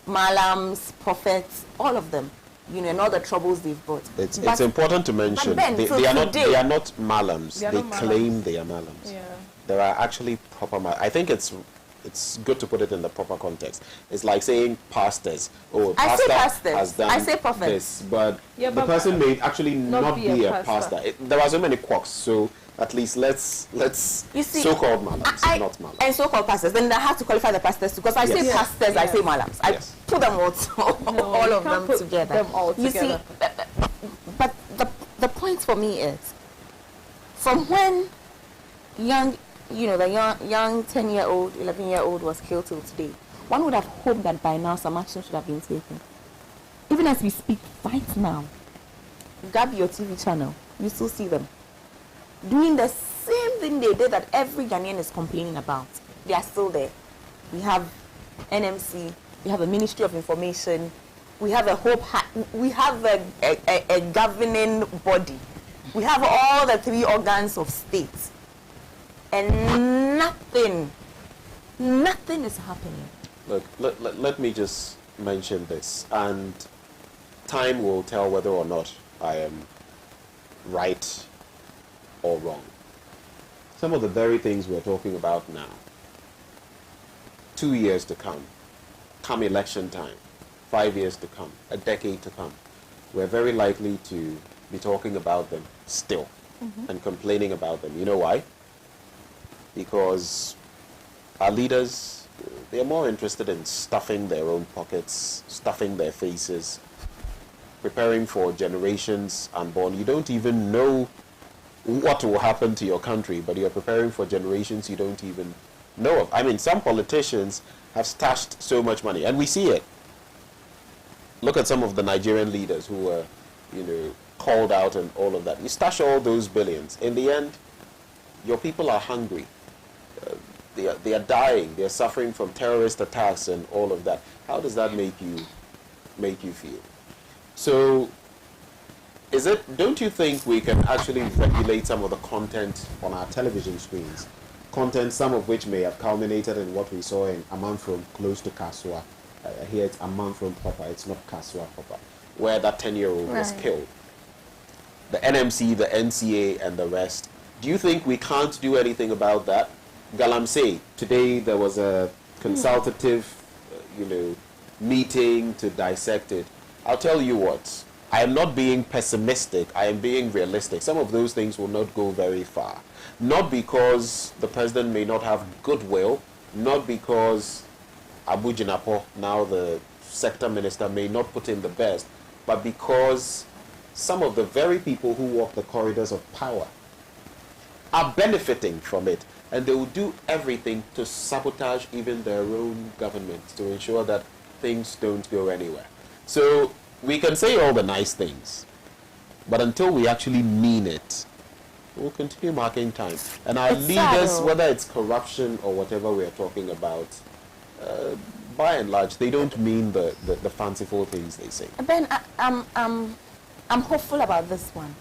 S1: malams, prophets, all of them. And all the troubles they've brought.
S3: It's important to mention they are not malams. They claim they are malams.
S2: Yeah.
S3: There are actually proper malams. I think it's good to put it in the proper context. It's like saying pastors. Oh, pastor has done this, but the person may actually not be a pastor. There are so many quirks, so at least let's so-called malams, not malams.
S1: And so-called pastors. Then I have to qualify the pastors because I say pastors, I say malams. I put them all of them together. You see, but the point for me is, from when the young 10-year-old, 11-year-old was killed till today, one would have hoped that by now some action should have been taken. Even as we speak right now, grab your TV channel, you still see them doing the same thing they did that every Ghanaian is complaining about. They are still there. We have NMC, we have a Ministry of Information, we have we have a governing body, we have all the 3 organs of state, and nothing is happening.
S3: Look, let me just mention this, and time will tell whether or not I am right or wrong. Some of the very things we're talking about now, 2 years to come, come election time, 5 years to come, a decade to come, we're very likely to be talking about them still and complaining about them. You know why? Because our leaders, they're more interested in stuffing their own pockets, stuffing their faces, preparing for generations unborn. You don't even know what will happen to your country, but you're preparing for generations you don't even know of. I mean, some politicians have stashed so much money, and we see it. Look at some of the Nigerian leaders who were, called out and all of that. You stash all those billions. In the end, your people are hungry. They are dying. They are suffering from terrorist attacks and all of that. How does that make you feel? So, don't you think we can actually regulate some of the content on our television screens? Content, some of which may have culminated in what we saw in Amanfrom, close to Kasua. Here it's Amanfrom proper, it's not Kasua proper, where that 10-year-old was killed. The NMC, the NCA, and the rest. Do you think we can't do anything about that? Galamsey, today there was a consultative, meeting to dissect it. I'll tell you what, I am not being pessimistic, I am being realistic. Some of those things will not go very far. Not because the president may not have goodwill, not because Abu Jinapo, now the sector minister, may not put in the best, but because some of the very people who walk the corridors of power are benefiting from it, and they will do everything to sabotage even their own government to ensure that things don't go anywhere. So we can say all the nice things, but until we actually mean it, we'll continue marking time. And our leaders, whether it's corruption or whatever we are talking about, by and large, they don't mean the fanciful things they say.
S1: Ben, I'm hopeful about this one.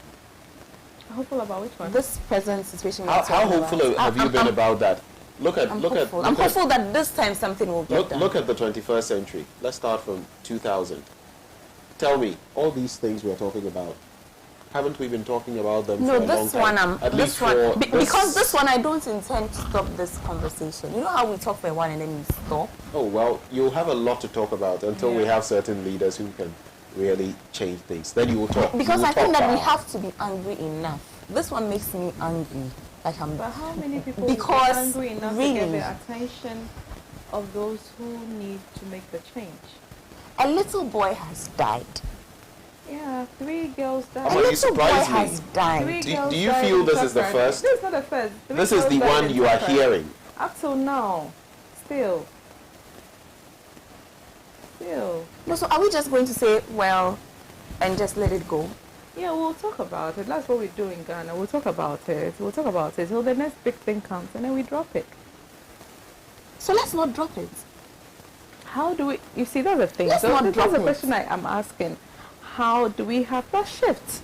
S2: Hopeful about which one?
S1: This present situation.
S3: How hopeful have you been about that?
S1: I'm hopeful that this time something will get done.
S3: Look at the 21st century. Let's start from 2000. Tell me, all these things we're talking about, haven't we been talking about them for a long time?
S1: Because this one I don't intend to stop this conversation. You know how we talk for a while and then we stop?
S3: Oh, well, you'll have a lot to talk about until we have certain leaders who can really change things. Then you will talk.
S1: Because I think that we have to be angry enough. This one makes me angry.
S2: But how many people are angry enough to get the attention of those who need to make the change?
S1: A little boy has died.
S2: Yeah, 3 girls died.
S3: A little boy has
S1: died.
S3: Do you feel this is the first?
S2: This is not the first.
S3: This is the one you are hearing.
S2: Up till now, still.
S1: No, so are we just going to say, well, and just let it go?
S2: Yeah, we'll talk about it. That's what we do in Ghana. We'll talk about it. Till the next big thing comes, and then we drop it.
S1: So let's not drop it.
S2: How do we... You see, that's the thing.
S1: Let's not drop
S2: that's the
S1: it.
S2: question I'm asking. How do we have that shift?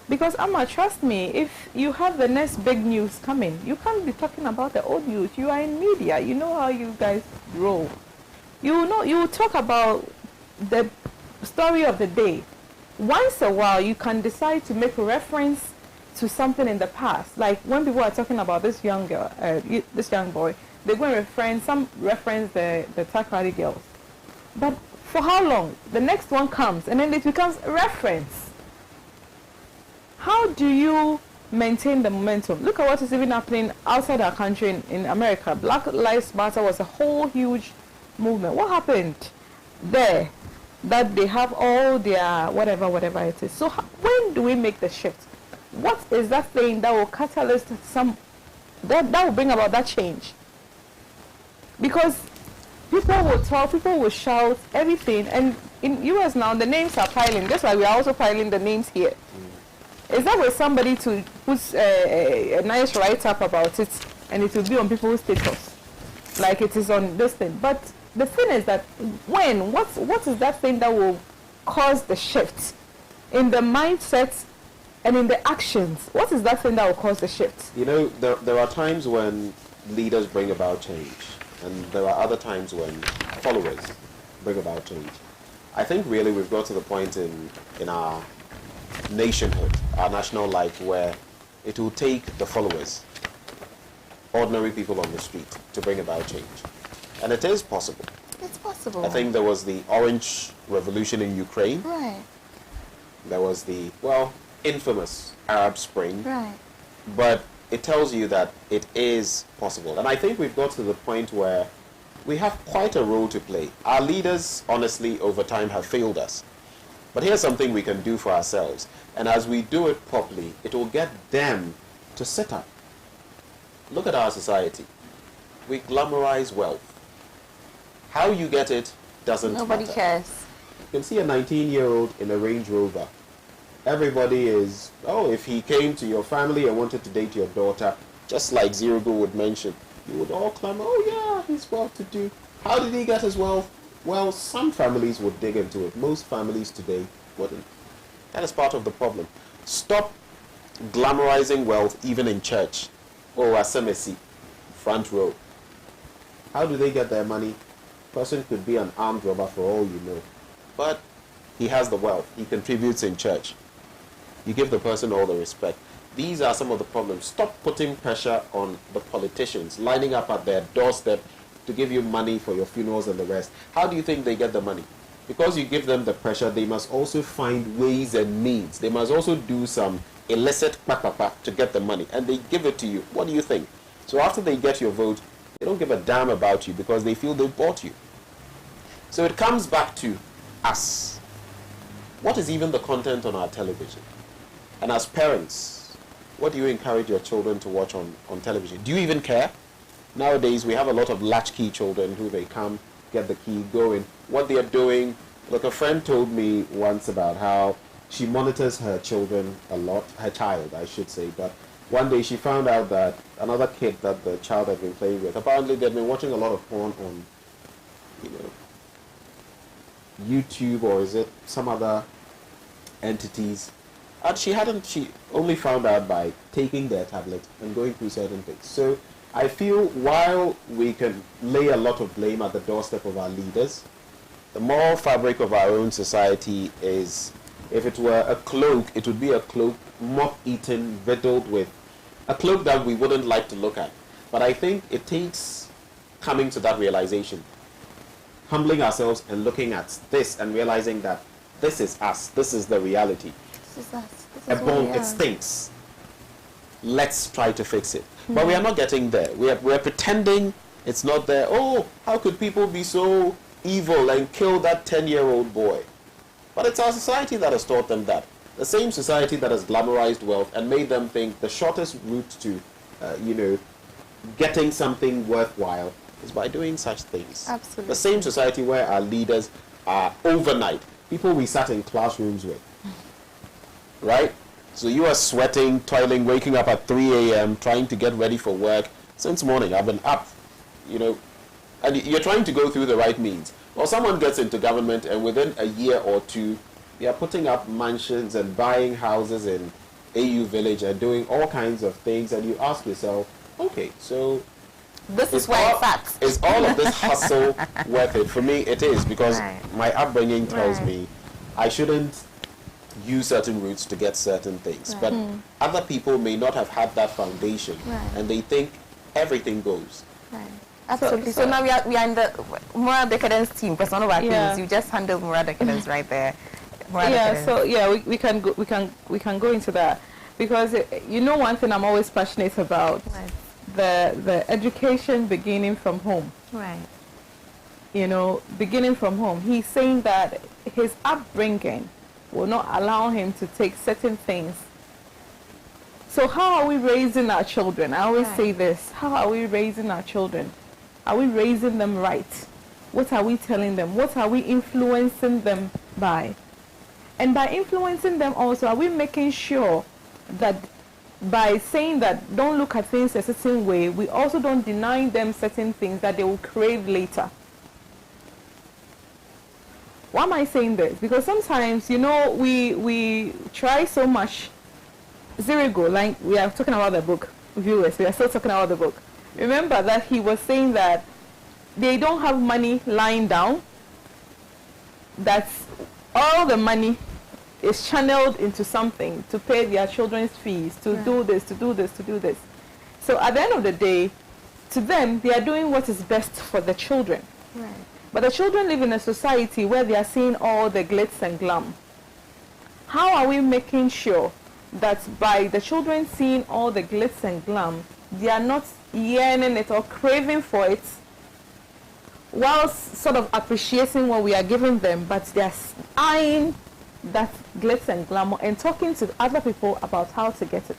S2: Because, Ama, trust me, if you have the next big news coming, you can't be talking about the old news. You are in media. You know how you guys roll. You will talk about the story of the day. Once a while, you can decide to make a reference to something in the past. Like when people are talking about this young girl, this young boy, they're going to reference the Takrady girls. But for how long? The next one comes, and then it becomes a reference. How do you maintain the momentum? Look at what is even happening outside our country in America. Black Lives Matter was a whole huge movement. What happened there? That they have all their whatever it is. So when do we make the shift? What is that thing that will catalyst that will bring about that change? Because people will talk, people will shout, everything. And in US now, the names are piling. Just like we are also piling the names here. Is that with somebody to put a nice write-up about it, and it will be on people's status, like it is on this thing? But the thing is that what is that thing that will cause the shift in the mindset and in the actions? What is that thing that will cause the shift?
S3: You know, there are times when leaders bring about change, and there are other times when followers bring about change. I think really we've got to the point in our nationhood, our national life, where it will take the followers ordinary people on the street to bring about change. And it is possible.
S1: It's possible.
S3: I think there was the Orange Revolution in Ukraine.
S1: Right.
S3: There was the, well, infamous Arab Spring.
S1: Right.
S3: But it tells you that it is possible. And I think we've got to the point where we have quite a role to play. Our leaders, honestly, over time have failed us. But here's something we can do for ourselves. And as we do it properly, it will get them to sit up. Look at our society. We glamorize wealth. How you get it doesn't
S1: Nobody
S3: matter.
S1: cares.
S3: You can see a 19-year-old in a Range Rover. Everybody is, oh, if he came to your family and wanted to date your daughter, just like Zirigo would mention, you would all clamor, oh yeah, he's well to do. How did he get his wealth? Well, some families would dig into it. Most families today wouldn't. That is part of the problem. Stop glamorizing wealth even in church. Oh, Asemesi, front row. How do they get their money? Person could be an armed robber for all you know. But he has the wealth. He contributes in church. You give the person all the respect. These are some of the problems. Stop putting pressure on the politicians, lining up at their doorstep to give you money for your funerals and the rest. How do you think they get the money? Because you give them the pressure, they must also find ways and means. They must also do some illicit to get the money. And they give it to you. What do you think? So after they get your vote, they don't give a damn about you because they feel they bought you. So it comes back to us. What is even the content on our television? And as parents, what do you encourage your children to watch on television? Do you even care? Nowadays, we have a lot of latchkey children who they come, get the key, go in. What they are doing, look, a friend told me once about how she monitors her children a lot, her child, I should say, but one day she found out that another kid that the child had been playing with, apparently they'd been watching a lot of porn on, YouTube, or is it some other entities. And she only found out by taking their tablet and going through certain things. So I feel while we can lay a lot of blame at the doorstep of our leaders, the moral fabric of our own society is, if it were a cloak, it would be a cloak moth-eaten, riddled with a cloak that we wouldn't like to look at. But I think it takes coming to that realization, humbling ourselves and looking at this and realizing that this is us, this is the reality.
S1: This is us. This
S3: A
S1: is what
S3: bone,
S1: we
S3: it
S1: are.
S3: stinks. Let's try to fix it. But we are not getting there. We're pretending it's not there. Oh, how could people be so evil and kill that 10-year-old boy? But it's our society that has taught them that. The same society that has glamorized wealth and made them think the shortest route to, getting something worthwhile is by doing such things.
S1: Absolutely.
S3: The same society where our leaders are overnight, people we sat in classrooms with. Right? So you are sweating, toiling, waking up at 3 a.m., trying to get ready for work. Since morning, I've been up, and you're trying to go through the right means. Well, someone gets into government, and within a year or two, they are putting up mansions and buying houses in AU Village and doing all kinds of things, and you ask yourself, okay, so
S1: This is where it's at.
S3: is all of this hustle worth it? For me, it is, because
S1: Right.
S3: my upbringing tells
S1: Right.
S3: me I shouldn't use certain routes to get certain things.
S1: Right.
S3: But other people may not have had that foundation,
S1: Right.
S3: and they think everything goes.
S1: Right. Absolutely. So now we are in the moral decadence team, because one of our things, you just handled moral decadence right there. Moral decadence.
S2: So we can go into that, because one thing I'm always passionate about,
S1: Right.
S2: the education beginning from home.
S1: Right.
S2: Beginning from home. He's saying that his upbringing will not allow him to take certain things. So how are we raising our children? I always say this. How are we raising our children? Are we raising them right? What are we telling them? What are we influencing them by? And by influencing them also, are we making sure that by saying that don't look at things a certain way, we also don't deny them certain things that they will crave later? Why am I saying this? Because sometimes, we try so much. Zirigo, like we are talking about the book, viewers, we are still talking about the book. Remember that he was saying that they don't have money lying down, that all the money is channeled into something to pay their children's fees, to do this, to do this, to do this. So at the end of the day, to them, they are doing what is best for the children.
S1: Right.
S2: But the children live in a society where they are seeing all the glitz and glam. How are we making sure that by the children seeing all the glitz and glam, they are not yearning it or craving for it, whilst sort of appreciating what we are giving them, but they are eyeing that glitz and glamour and talking to other people about how to get it?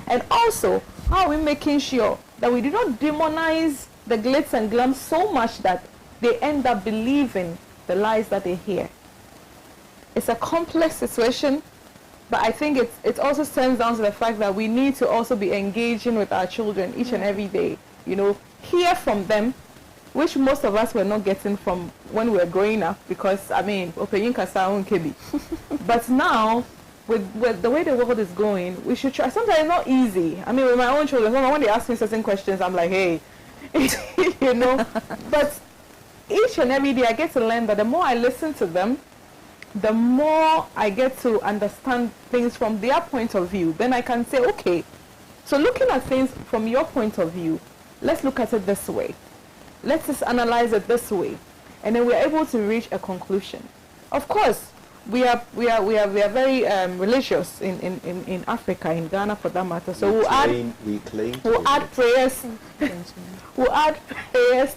S2: And also, how are we making sure that we do not demonize the glitz and glam so much that they end up believing the lies that they hear? It's a complex situation, but I think it also stems down to the fact that we need to also be engaging with our children each and every day. You know, hear from them, which most of us were not getting from when we were growing up, because, I mean, but now, with the way the world is going, we should try. Sometimes it's not easy. I mean, with my own children, when they ask me certain questions, I'm like, hey, you know. But each and every day I get to learn that the more I listen to them, the more I get to understand things from their point of view. Then I can say, okay, so looking at things from your point of view, let's look at it this way. Let's just analyze it this way. And then we're able to reach a conclusion. Of course, we are very religious in Africa, in Ghana for that matter. So we'll add prayers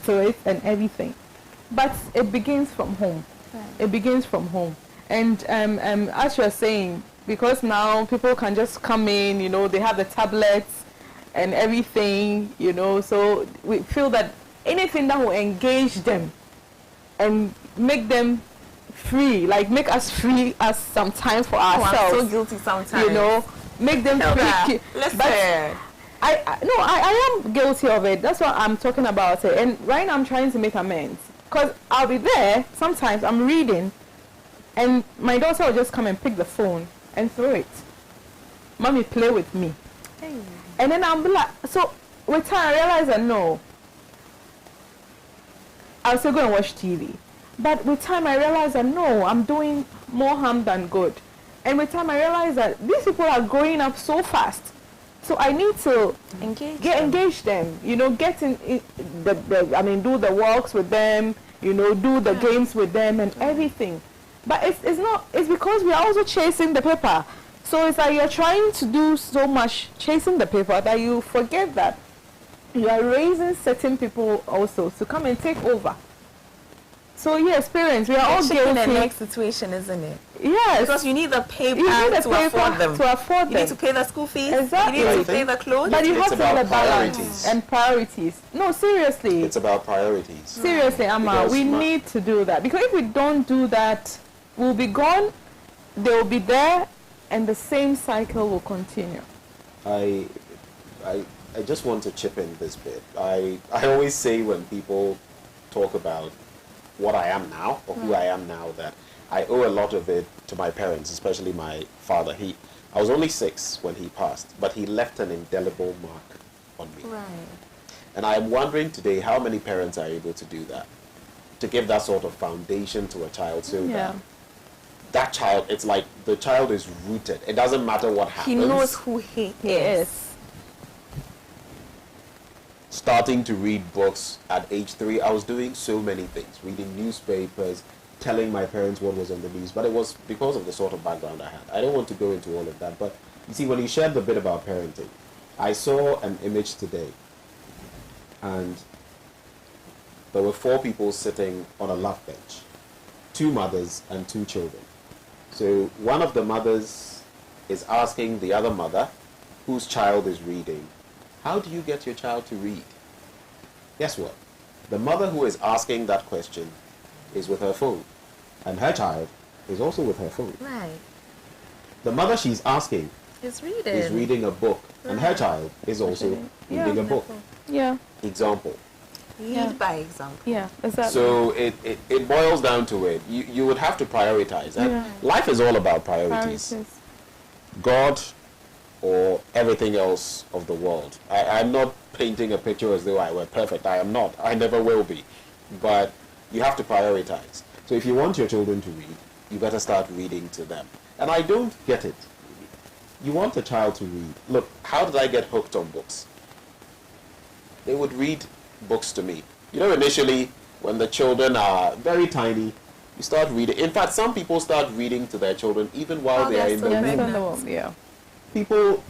S2: to it and everything. But it begins from home. Right. It begins from home. And as you're saying, because now people can just come in, you know, they have the tablets and everything, you know, so we feel that anything that will engage them and make them free, like make us free as some time for ourselves.
S1: I'm so guilty sometimes.
S2: You know, make them free.
S1: Listen.
S2: I am guilty of it. That's what I'm talking about. And right now I'm trying to make amends. Because I'll be there, sometimes I'm reading, and my daughter will just come and pick the phone and throw it. Mommy, play with me. Hey. And then I'll be like, so with time I realize that no, I'll still go and watch TV. But with time I realize that no, I'm doing more harm than good. And with time I realize that these people are growing up so fast. So I need to engage them, you know, get in do the walks with them, you know, do the games with them and everything. But it's because we are also chasing the paper. So it's like you're trying to do so much chasing the paper that you forget that you are raising certain people also to come and take over. So yes, parents, we are all guilty.
S1: The next situation, isn't it?
S2: Yes.
S1: Because you need the paper to afford them. You need to pay the school fees.
S2: Exactly.
S1: You need to pay the clothes.
S2: But you have to have a balance and priorities. No, seriously.
S3: It's about priorities.
S2: Seriously, Ama, we need to do that. Because if we don't do that, we'll be gone, they will be there, and the same cycle will continue.
S3: I just want to chip in this bit. I always say when people talk about what I am now, or who I am now, that I owe a lot of it to my parents, especially my father. I was only 6 when he passed, but he left an indelible mark on me.
S1: Right.
S3: And I'm wondering today how many parents are able to do that, to give that sort of foundation to a child, so that child, it's like the child is rooted. It doesn't matter what happens.
S1: He knows who he is.
S3: Starting to read books at age 3, I was doing so many things, reading newspapers, telling my parents what was on the news, but it was because of the sort of background I had. I don't want to go into all of that, but you see, when you shared the bit about parenting, I saw an image today, and there were 4 people sitting on a love bench, 2 mothers and 2 children. So one of the mothers is asking the other mother, whose child is reading, how do you get your child to read? Guess what? The mother who is asking that question is with her phone, and her child is also with her phone.
S1: Right.
S3: The mother she's asking
S1: is
S3: reading a book, and her child is also reading a book.
S2: Yeah.
S3: Example.
S1: Lead by example.
S2: Yeah, exactly.
S3: So it boils down to it. You would have to prioritize. And life is all about priorities. God or everything else of the world. I'm not painting a picture as though I were perfect. I am not. I never will be. But you have to prioritize. So if you want your children to read, you better start reading to them. And I don't get it. You want a child to read. Look, how did I get hooked on books? they would read books to me. You know, initially, when the children are very tiny, you start reading. In fact, some people start reading to their children even while they are in the womb.
S2: Yeah.
S3: People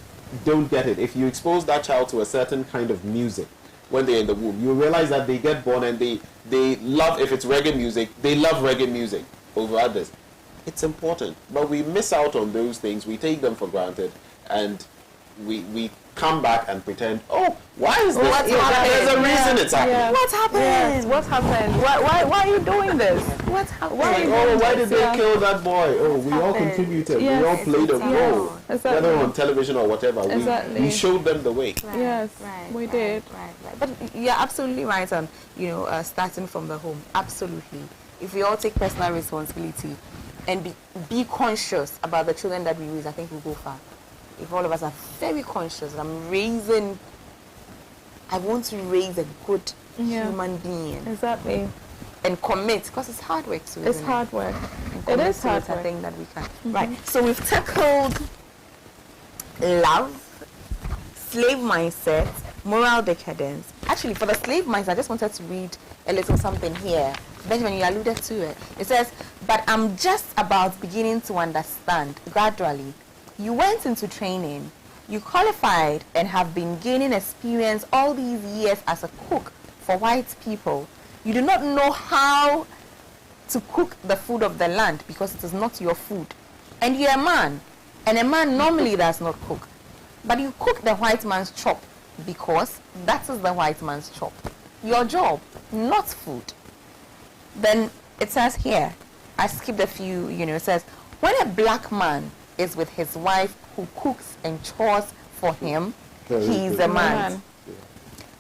S3: don't get it. If you expose that child to a certain kind of music when they're in the womb, you realize that they get born and they love, if it's reggae music, they love reggae music over others. It's important, but we miss out on those things. We take them for granted, and we come back and pretend, oh, why is this?
S1: What's happening?
S3: There's a reason it's happening.
S2: Yeah.
S1: What happened?
S2: Yes. What happened? Why are you doing this?
S1: What happened?
S3: Why did they kill that boy? Oh, we all
S1: happened?
S3: contributed.
S2: Yes.
S3: We all played a role.
S2: Exactly.
S3: Whether on television or whatever.
S2: Exactly.
S3: We showed them the way.
S1: Right,
S2: Yes,
S1: right,
S2: we
S1: right,
S2: did.
S1: Right. But you're absolutely right on, starting from the home. Absolutely. If we all take personal responsibility and be conscious about the children that we raise, I think we'll go far. If all of us are very conscious, I want to raise a good human being.
S2: Exactly.
S1: And commit, because it's hard work. So
S2: It's hard work. It is hard work.
S1: I think that we can. Right. So we've tackled love, slave mindset, moral decadence. Actually, for the slave mindset, I just wanted to read a little something here. Benjamin, you alluded to it. It says, but I'm just about beginning to understand gradually. You went into training, you qualified and have been gaining experience all these years as a cook for white people. You do not know how to cook the food of the land because it is not your food. And you're a man, and a man normally does not cook. But you cook the white man's chop because that is the white man's chop. Your job, not food. Then it says here, I skipped a few, it says, when a black man is with his wife who cooks and chores for him, he is a man.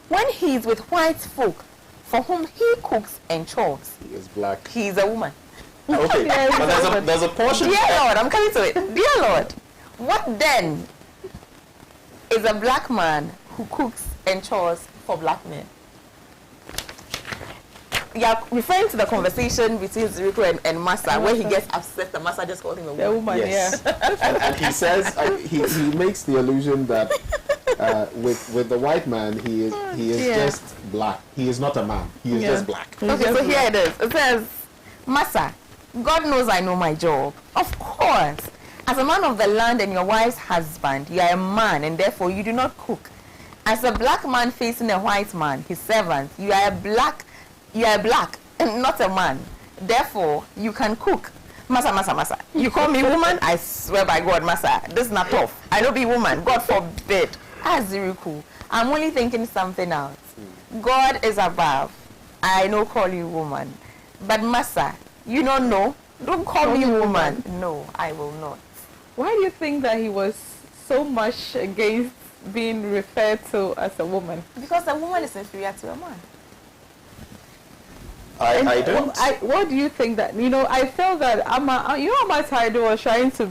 S1: When he is with white folk for whom he cooks and chores,
S3: He is black.
S1: he is a woman.
S3: Okay, but there's a portion.
S1: Dear Lord, I'm coming to it. Dear Lord, what then is a black man who cooks and chores for black men? You're referring to the conversation between Ziriko and Massa, where he gets upset and Massa just calls him a woman.
S2: The woman,
S3: Yes. and he says, he makes the allusion that with the white man, he is just black. He is not a man. He is just black.
S1: Okay, so here it is. It says, Massa, God knows I know my job. Of course. As a man of the land and your wife's husband, you are a man and therefore you do not cook. As a black man facing a white man, his servant, you are black and not a man. Therefore, you can cook. Massa. You call me woman? I swear by God, Massa, this is not tough. I don't be woman. God forbid. Ziriku, I'm only thinking something else. God is above. I no call you woman. But Massa, you don't know. Don't call me woman. No, I will not.
S2: Why do you think that he was so much against being referred to as a woman?
S1: Because a woman is inferior to a man.
S3: I don't.
S2: What do you think that, I feel that Ama Aidoo was trying to,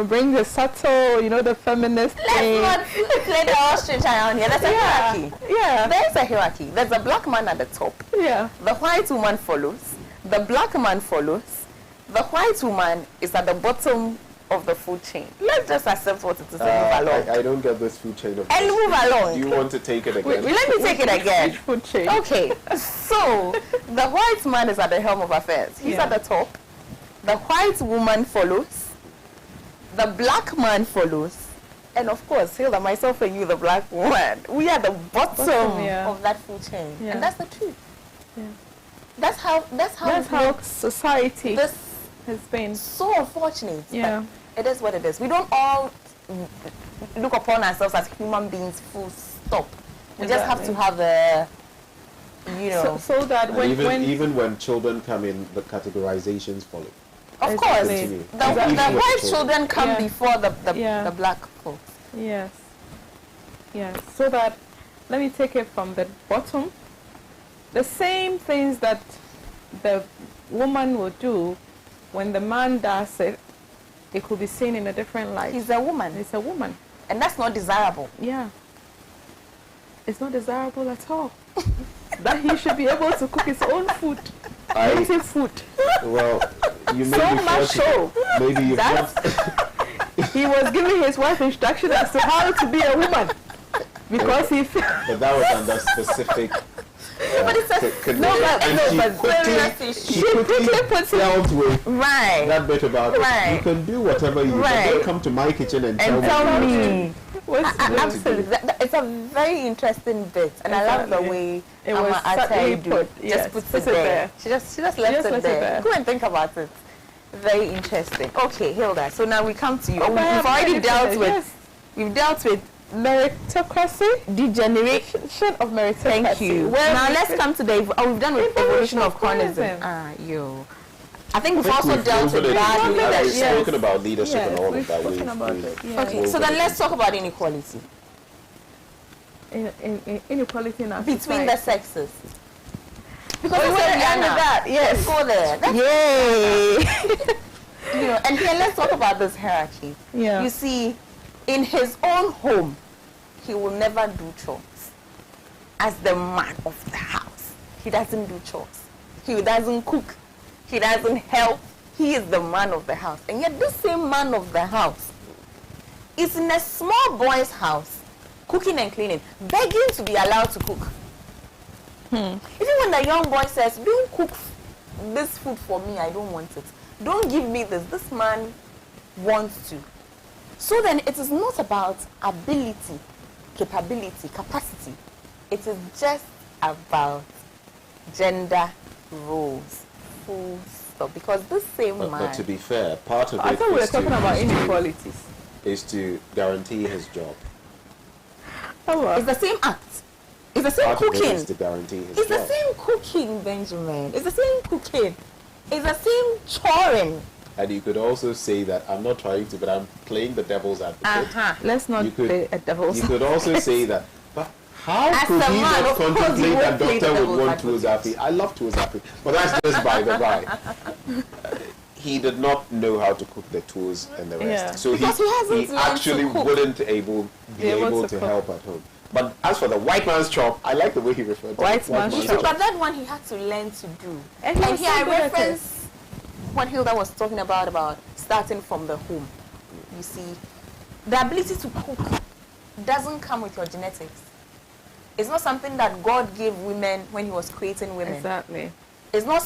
S2: bring the subtle, the feminist thing.
S1: Let's not play the ostrich around here. There's a hierarchy.
S2: Yeah.
S1: There's a hierarchy. There's a black man at the top.
S2: Yeah.
S1: The white woman follows. The black man follows. The white woman is at the bottom of the food chain. Let's just accept what it is and move along.
S3: I don't get this food chain of
S1: And move along.
S3: You want to take it again?
S1: Let me take it again.
S2: Which food chain?
S1: Okay, so the white man is at the helm of affairs. He's at the top. The white woman follows. The black man follows. And of course, Hilda, myself and you, the black woman, we are the bottom of that food chain.
S2: Yeah.
S1: And that's the truth.
S2: Yeah.
S1: That's how
S2: society
S1: this
S2: has been.
S1: So unfortunate.
S2: Yeah.
S1: But it is what it is. We don't all look upon ourselves as human beings full stop. We just have to have a,
S2: so that
S3: even when children come in, the categorizations follow.
S1: Of course.
S3: Continue.
S1: The white children come before the black folks.
S2: Yes. So that, let me take it from the bottom. The same things that the woman will do, when the man does it, it could be seen in a different light.
S1: He's a woman.
S2: It's a woman.
S1: And that's not desirable.
S2: Yeah. It's not desirable at all. That he should be able to cook his own food. Native food.
S3: Well, you may
S2: so
S3: be
S2: much so.
S3: Maybe you
S2: he was giving his wife instruction as to how to be a woman. because if
S3: But that was under specific.
S1: But it's a
S3: She quickly
S1: puts
S3: dealt with
S1: right.
S3: that bit about
S1: Right.
S3: you can do whatever you want. Don't come to my kitchen and tell me.
S1: Absolutely. It's a very interesting bit, and I love the way Ama Atta Aidoo just puts it there. She just left it there. Go and think about it. Very interesting. Okay, Hilda. So now we come to you. We've already dealt with. We've dealt with
S2: meritocracy,
S1: degeneration
S2: of meritocracy.
S1: Thank you. Now let's come to the. We've done with evolution of cornism. I think we've also dealt with bad
S3: We've
S1: leadership.
S3: spoken about leadership and all of that.
S1: Okay, so then let's talk about inequality.
S2: Inequality in our
S1: Between the sexes. Because
S2: we want to end with that. Yes.
S1: Let's go there. Yay! And here, let's talk about this hierarchy.
S2: Yeah.
S1: You see, in his own home, he will never do chores. As the man of the house, he doesn't do chores. He doesn't cook. He doesn't help. He is the man of the house. And yet this same man of the house is in a small boy's house, cooking and cleaning, begging to be allowed to cook. Even when the young boy says, don't cook this food for me, I don't want it. Don't give me this. This man wants to. So then it is not about ability, capability, capacity. It is just about gender roles. Full stop. Because this same man...
S3: But to be fair, part of it
S2: I thought we were talking about inequalities.
S3: Is to guarantee his job.
S1: It's the same act. It's the same
S3: Part of it
S1: cooking.
S3: is to guarantee his
S1: It's
S3: job.
S1: the same cooking, Benjamin. It's the same cooking. It's the same choring.
S3: And you could also say that I'm not trying to, but I'm playing the devil's advocate.
S2: Let's not play a devil's
S3: You could also say that, but how
S1: As
S3: could
S1: a
S3: he
S1: man,
S3: not
S1: of course, you
S3: contemplate
S1: won't
S3: that
S1: play the
S3: doctor would
S1: devil's
S3: want Tuozafi? I love Tuozafi, but that's just by the by. He did not know how to cook the tours and the rest.
S2: Yeah.
S3: So
S1: Because he hasn't
S3: he
S1: learned
S3: actually
S1: to cook.
S3: wouldn't be able to
S2: cook.
S3: help at home. But as for the white man's chop, I like the way he referred to
S2: White
S3: it.
S2: man's chop.
S1: But that one he had to learn to do.
S2: And he was
S1: here
S2: so
S1: I
S2: good at it.
S1: reference what Hilda was talking about starting from the home. You see, the ability to cook doesn't come with your genetics. It's not something that God gave women when he was creating women.
S2: Exactly.
S1: It's not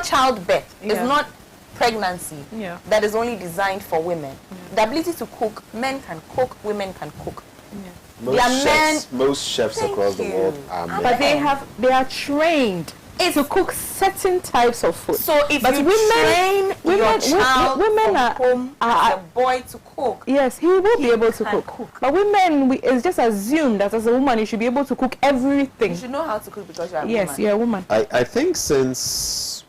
S1: childbirth.
S2: Yeah.
S1: It's not pregnancy that is only designed for women. The ability to cook, men can cook, women can cook.
S3: Most chefs across the world are men.
S2: But they are trained to cook certain types of food.
S1: So if you train your child from home as a boy to cook,
S2: yes, he will be able to
S1: can
S2: cook. But women, it's just assumed that as a woman you should be able to cook everything.
S1: you should know how to cook because you're a woman.
S2: Yes, you're a woman.
S3: I think since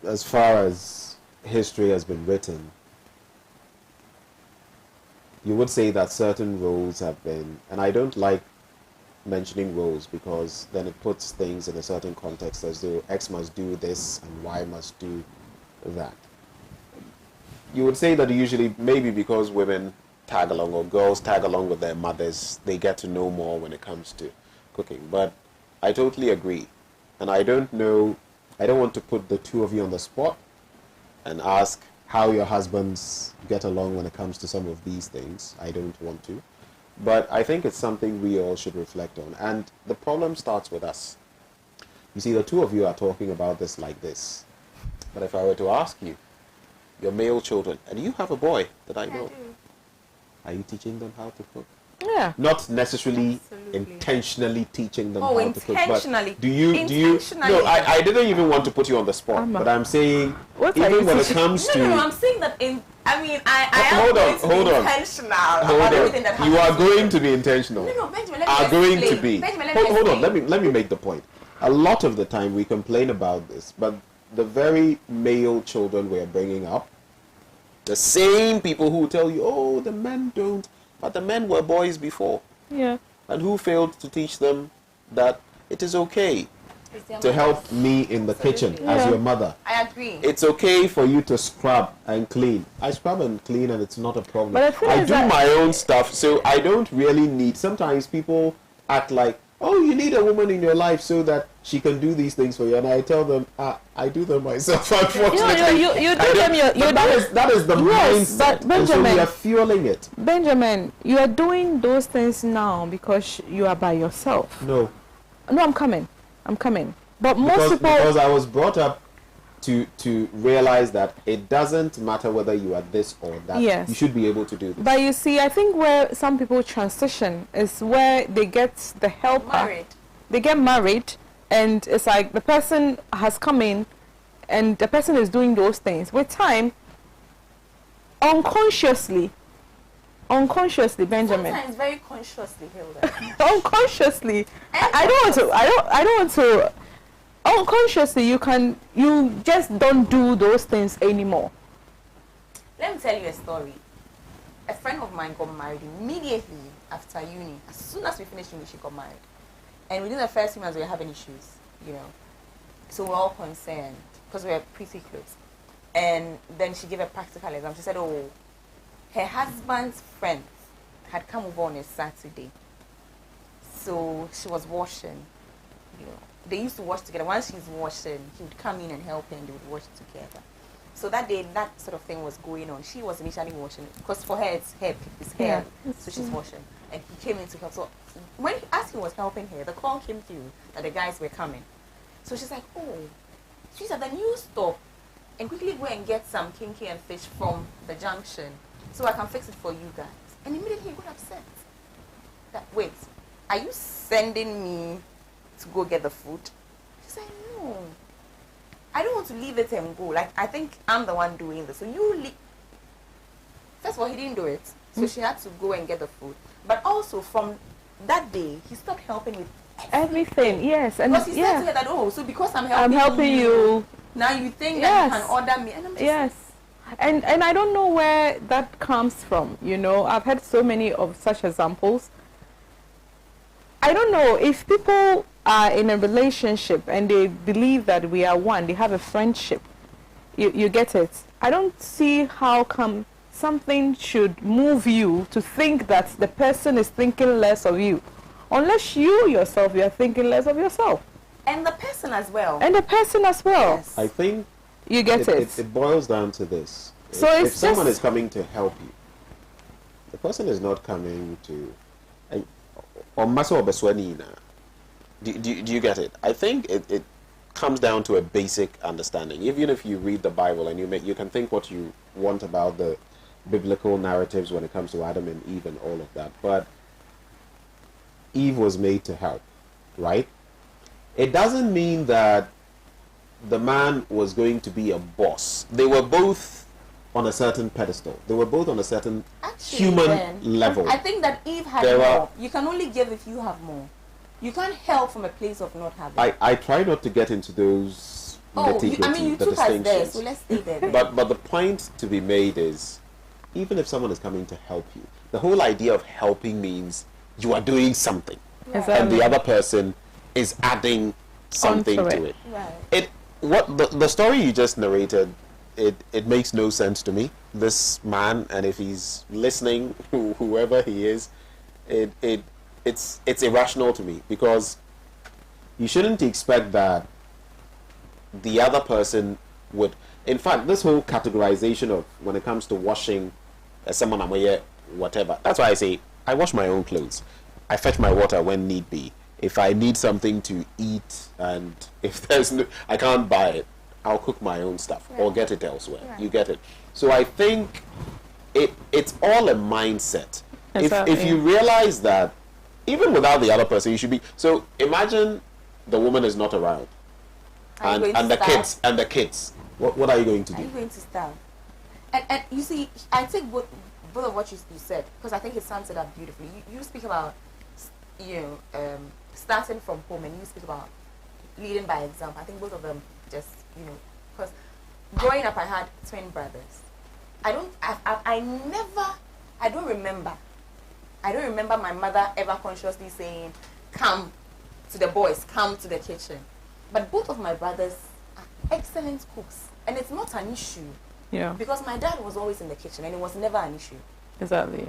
S3: as far as history has been written, you would say that certain roles have been, and I don't like mentioning roles because then it puts things in a certain context as though X must do this and Y must do that. You would say that usually maybe because women tag along or girls tag along with their mothers, they get to know more when it comes to cooking. But I totally agree. And I don't want to put the two of you on the spot and ask how your husbands get along when it comes to some of these things. I don't want to. But I think it's something we all should reflect on. And the problem starts with us. You see, the two of you are talking about this like this. But if I were to ask you, your male children, and you have a boy that I know, are you teaching them how to cook?
S2: Yeah.
S3: Not necessarily
S1: Absolutely.
S3: intentionally teaching them how to cook.
S1: Intentionally.
S3: But do you? No, I didn't even want to put you on the spot. But I'm saying, even when it comes to...
S1: No, I'm saying that I am
S3: Hold on,
S1: going to be intentional about everything that happens.
S3: You are going to be intentional.
S1: No, Benjamin, let me
S3: Are going to
S1: explain.
S3: be.
S1: Benjamin, let me
S3: Hold on,
S1: explain.
S3: let me make the point. A lot of the time we complain about this, but the very male children we're bringing up, the same people who tell you, oh, the men don't, but the men were boys before.
S2: Yeah.
S3: And who failed to teach them that it is okay to help me in the kitchen as your mother.
S1: I agree.
S3: It's okay for you to scrub and clean. I scrub and clean and it's not a problem.
S2: But the thing
S3: I
S2: is
S3: do
S2: that
S3: my own stuff, so I don't really need... Sometimes people act like, oh, you need a woman in your life so that she can do these things for you. And I tell them, I do them myself, unfortunately.
S1: You do them.
S3: That is the
S1: yes,
S3: mindset.
S1: but Benjamin,
S3: and so we are fueling it.
S2: Benjamin, you are doing those things now because you are by yourself.
S3: No,
S2: I'm coming. But most people,
S3: because I was brought up to realize that it doesn't matter whether you are this or that.
S2: Yes.
S3: You should be able to do this.
S2: But you see, I think where some people transition is where they get the helper. They get married, and it's like the person has come in, and the person is doing those things. With time, unconsciously, Benjamin.
S1: Sometimes very consciously, Hilda.
S2: Unconsciously, I don't want to. Unconsciously, you just don't do those things anymore.
S1: Let me tell you a story. A friend of mine got married immediately after uni. As soon as we finished uni, she got married. And within the first few months, we were having issues, So we're all concerned because we were pretty close. And then she gave a practical example. She said, oh, her husband's friends had come over on a Saturday. So she was washing, They used to wash together. Once she's washing, he would come in and help her and they would wash together. So that day, that sort of thing was going on. She was initially washing because for her, it's hair. So she's washing. And he came in to help. So as he was helping her, the call came through that the guys were coming. So she's like, oh, she said, then you stop and quickly go and get some kinky and fish from the junction so I can fix it for you guys. And immediately he got upset. That, wait, are you sending me to go get the food? She said, no, I don't want to leave it and go. Like, I think I'm the one doing this. So you leave. First of all, he didn't do it. So she had to go and get the food. But also from that day, he stopped helping with
S2: everything. Yes. And
S1: because he said to her that, oh, so because I'm helping
S2: you,
S1: now you think that you can order me. And I'm just
S2: And I don't know where that comes from. I've had so many of such examples. I don't know if people are in a relationship and they believe that we are one, they have a friendship. You get it? I don't see how come something should move you to think that the person is thinking less of you. Unless you yourself, you are thinking less of yourself.
S1: And the person as well.
S2: Yes.
S3: I think
S2: you get it.
S3: It boils down to this.
S2: So
S3: if someone is coming to help you, the person is not coming to... Do you get it? I think it comes down to a basic understanding. Even if you read the Bible and you can think what you want about the biblical narratives when it comes to Adam and Eve and all of that, but Eve was made to help, right? It doesn't mean that the man was going to be a boss. They were both on a certain pedestal. They were both on a certain human level.
S1: I think that Eve had more. You can only give if you have more. You can't help from a place of not having.
S3: I try not to get into those nitty-gritty,
S1: you
S3: the
S1: took us there,
S3: distinctions.
S1: so let's stay there.
S3: But the point to be made is, even if someone is coming to help you, the whole idea of helping means you are doing something.
S1: Right.
S3: And the other person is adding something to it.
S1: Right.
S3: The story you just narrated, it makes no sense to me. This man, and if he's listening, whoever he is, it's irrational to me, because you shouldn't expect that the other person would. In fact, this whole categorization of when it comes to washing, someone whatever. That's why I say I wash my own clothes. I fetch my water when need be. If I need something to eat, and if I can't buy it, I'll cook my own stuff or get it elsewhere. Right. You get it. So I think it's all a mindset. If you realize that even without the other person, you should be. So imagine the woman is not around, and the kids. What are you going to do?
S1: Are you going to starve? And you see, I take both of what you said, because I think it sums it up beautifully. You speak about starting from home, and you speak about leading by example. I think both of them just because growing up I had twin brothers. I don't remember my mother ever consciously saying, come to the boys, come to the kitchen. But both of my brothers are excellent cooks, and it's not an issue.
S2: Yeah.
S1: Because my dad was always in the kitchen, and it was never an issue.
S2: Exactly.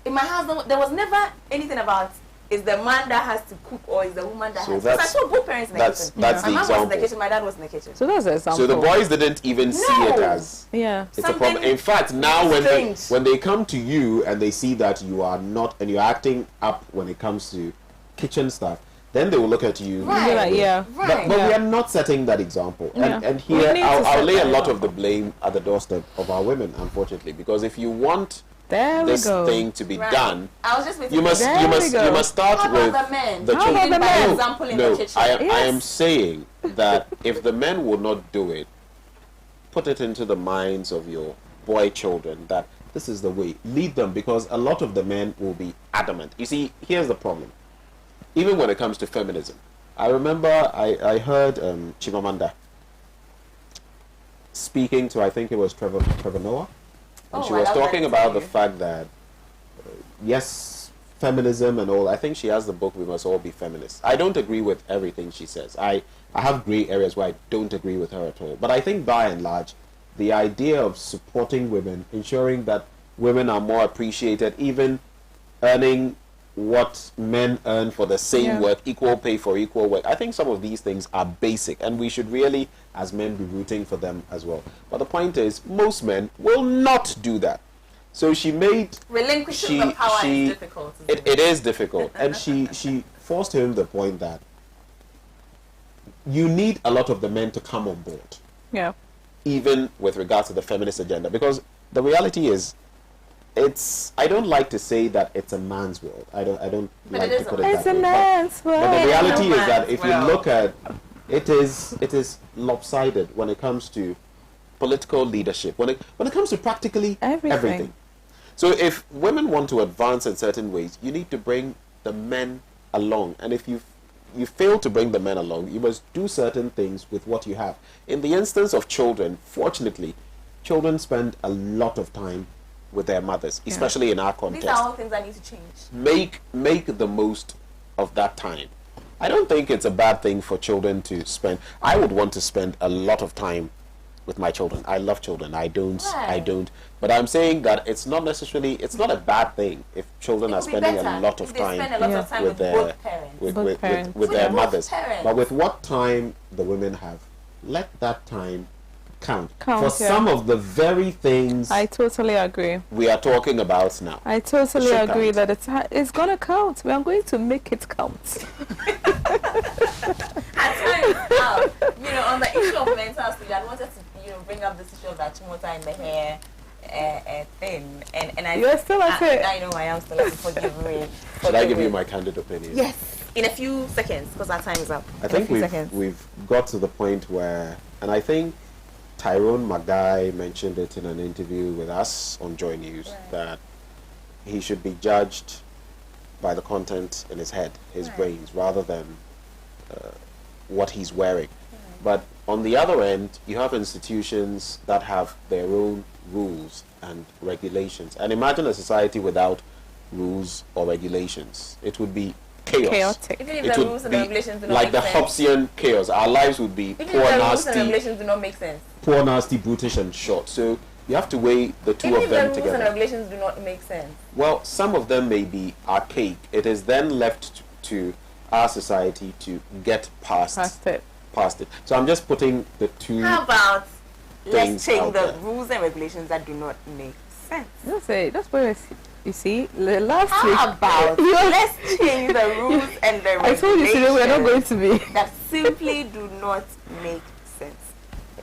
S1: In my house, there was never anything about is the man that has to cook or is the woman that
S3: So
S1: has to cook? I
S3: that's-
S1: saw both parents in the kitchen.
S3: that's
S1: My
S3: the
S1: mom was in the
S3: example.
S1: kitchen, my dad was in the kitchen.
S2: So that's the example.
S3: So the boys didn't even see it
S1: No.
S3: as
S2: Yeah.
S3: it's a
S1: Something
S3: problem. In fact, now
S1: strange.
S3: when they come to you and they see that you are not and you're acting up when it comes to kitchen stuff, then they will look at you.
S1: Right.
S2: Like, yeah.
S1: Right.
S3: But we
S2: Yeah.
S3: are not setting that example.
S2: Yeah.
S3: And
S2: We
S3: here
S2: need to
S3: I'll
S2: set
S3: lay a
S2: that
S3: lot of
S2: example.
S3: the blame at the doorstep of our women, unfortunately, because if you want
S2: There we
S3: this
S2: go.
S3: thing to be
S1: Right.
S3: done,
S1: I was just waiting
S3: you
S1: for
S3: must
S2: There
S3: you
S2: we
S3: must
S2: go.
S3: you must start
S1: How
S3: with
S1: about the men?
S3: the
S2: How
S3: children.
S2: about the men?
S1: By example in
S3: No,
S1: the kitchen.
S3: I am
S2: Yes.
S3: saying that if the men will not do it, put it into the minds of your boy children that this is the way. Lead them, because a lot of the men will be adamant. You see, here's the problem. Even when it comes to feminism, I remember I heard Chimamanda speaking to, I think it was Trevor Noah, and
S1: Oh,
S3: she
S1: I
S3: was
S1: love that
S3: talking about the
S1: interview.
S3: fact that yes, feminism and all. I think she has the book "We Must All Be Feminists." I don't agree with everything she says. I have gray areas where I don't agree with her at all. But I think by and large, the idea of supporting women, ensuring that women are more appreciated, even earning what men earn for the same
S2: Yeah.
S3: work, equal pay for equal work. I think some of these things are basic, and we should really, as men, be rooting for them as well. But the point is, most men will not do that. So she made
S1: Relinquishing the power is difficult. isn't
S3: it is difficult, and she forced him the point that you need a lot of the men to come on board,
S2: Yeah.
S3: even with regards to the feminist agenda, because the reality is, I don't like to say that it's a man's world. I don't
S1: But
S3: like
S1: it
S3: to
S1: is
S3: put
S1: a
S3: it
S2: It's
S3: that
S2: a
S3: way.
S2: man's
S3: But the
S2: world.
S3: reality is
S1: man's
S3: that if you
S1: world.
S3: look at it is lopsided when it comes to political leadership, when it comes to practically
S2: Everything.
S3: So if women want to advance in certain ways, you need to bring the men along. And if you fail to bring the men along, you must do certain things with what you have. In the instance of children, fortunately, children spend a lot of time with their mothers, especially in our context.
S1: These are all things that need to change.
S3: Make the most of that time. I don't think it's a bad thing for children to spend. I would want to spend a lot of time with my children. I love children. I don't. But I'm saying that it's not a bad thing if children
S1: It
S3: are
S1: would be
S3: spending
S1: better
S3: a lot
S1: if
S3: of
S1: they spend a
S3: time
S1: lot
S2: Yeah.
S1: of time
S3: with
S1: with
S3: their
S1: both parents.
S3: with
S2: Both parents.
S3: their
S1: both
S3: mothers.
S1: parents.
S3: But with what time the women have, let that time count
S2: Count,
S3: for
S2: yeah.
S3: some of the very things
S2: I totally agree.
S3: we are talking about now.
S2: I totally
S3: It should
S2: agree
S3: count.
S2: that it's gonna count. We are going to make it count.
S1: At times, on the issue of mental state, I wanted to, bring up this issue of that chimota in the hair thing, and I.
S2: You're still at it.
S1: I know I am still at it. Forgive me.
S3: Should I give you my candid opinion?
S1: Yes, in a few seconds, because our time is up.
S3: I
S1: In a
S3: think
S1: few seconds.
S3: we've got to the point where, and I think Tyrone Magai mentioned it in an interview with us on Joy News,
S1: Right.
S3: that he should be judged by the content in his head, his
S1: Right.
S3: brains, rather than what he's wearing. But on the other end, you have institutions that have their own rules and regulations. And imagine a society without rules or regulations. It would be chaos.
S2: Chaotic.
S1: Even if
S3: It
S1: the
S3: would
S1: rules and
S3: be
S1: regulations do not
S3: like
S1: make
S3: the
S1: sense.
S3: Hobbesian chaos. Our lives would be
S1: Even
S3: poor,
S1: if the rules and
S3: nasty,
S1: regulations do not make sense.
S3: poor, nasty, brutish, and short. So you have to weigh the two
S1: Even
S3: of
S1: if the
S3: them
S1: rules and
S3: together.
S1: regulations do not make sense.
S3: Well, some of them may be archaic. It is then left to our society to get past
S2: it.
S3: So I'm just putting the two.
S1: How about
S3: Things
S1: let's take
S3: out
S1: the
S3: there.
S1: rules and regulations that do not make sense?
S2: That's it. That's where you see the last week.
S1: How about let's change the rules and the
S2: I
S1: regulations
S2: told you today we're not going to be.
S1: that simply do not make sense.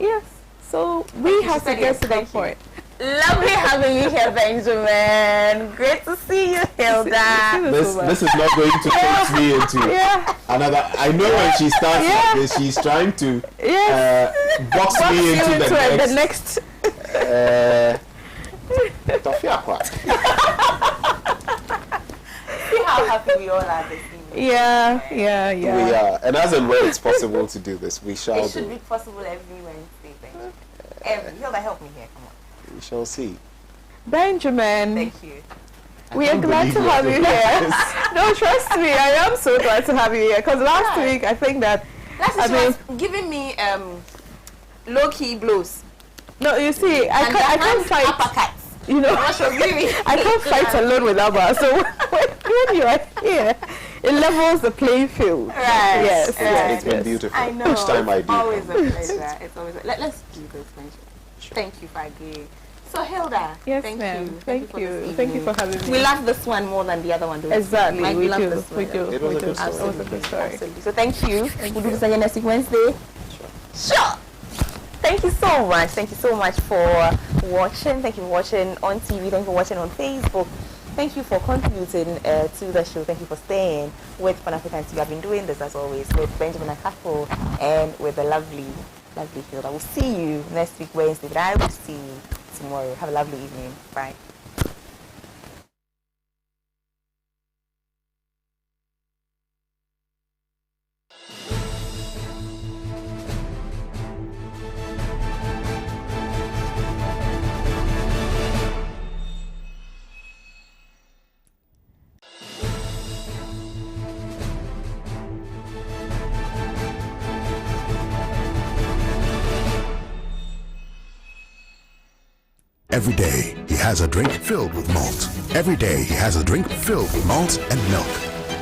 S2: Yes. So we have to
S1: said
S2: get
S1: it.
S2: to that
S1: Thank you.
S2: point.
S1: Lovely having you here, Benjamin. Great to see you, Hilda.
S3: This is not going to force me into
S2: Yeah.
S3: another. I know when she starts
S2: Yeah.
S3: like this, she's trying to
S2: Yes.
S3: box
S2: Box
S3: me
S2: you
S3: into
S2: into
S3: the
S2: the
S3: next. Tofia
S1: See how happy we all are this evening.
S2: Yeah.
S3: We are, and as and when it's possible to do this, we shall
S1: It should
S3: do.
S1: be possible every Wednesday, Benjamin. Hilda, help me here. Come on.
S3: We shall see.
S2: Benjamin,
S1: Thank you.
S2: we are
S3: can't
S2: glad to
S3: believe
S2: have you
S3: you're
S2: here.
S3: doing this.
S2: No, trust me, I am so glad to have you here. Because last
S1: Yeah.
S2: week, I think that
S1: Last week
S2: I
S1: she
S2: mean-
S1: was giving me low-key blows.
S2: no, you see, I
S1: And
S2: can't
S1: hand
S2: fight.
S1: uppercuts.
S2: You know,
S1: What she was giving me.
S2: I can't fight alone with Abba. So when you are here, it levels the playing field.
S1: Right.
S2: Yes.
S3: It's been beautiful.
S1: I know.
S3: Each time I do.
S1: Always a pleasure. It's always let's do this, friendship.
S3: Sure.
S1: Thank you for agreeing. So Hilda,
S2: Yes,
S1: thank
S2: ma'am.
S1: you.
S2: Thank
S1: for
S2: you.
S1: this
S2: Thank you
S1: evening.
S2: for having me.
S1: We love this one more than the other one.
S2: Exactly.
S1: Like,
S2: We
S1: love
S2: do.
S1: this
S2: We
S1: one.
S2: do.
S3: It was a good story.
S2: It was a good story.
S1: Absolutely. So thank you. We'll do this again next week Wednesday.
S3: Sure.
S1: Sure. Thank you so much. Thank you so much for watching. Thank you for watching on TV. Thank you for watching on Facebook. Thank you for contributing to the show. Thank you for staying with Pan Africans. You have been doing this as always with Benjamin Akpakpo and with the lovely Hilda. We'll see you next week Wednesday, but I will see you tomorrow. Have a lovely evening. Bye.
S4: Every day, he has a drink filled with malt. Every day, he has a drink filled with malt and milk.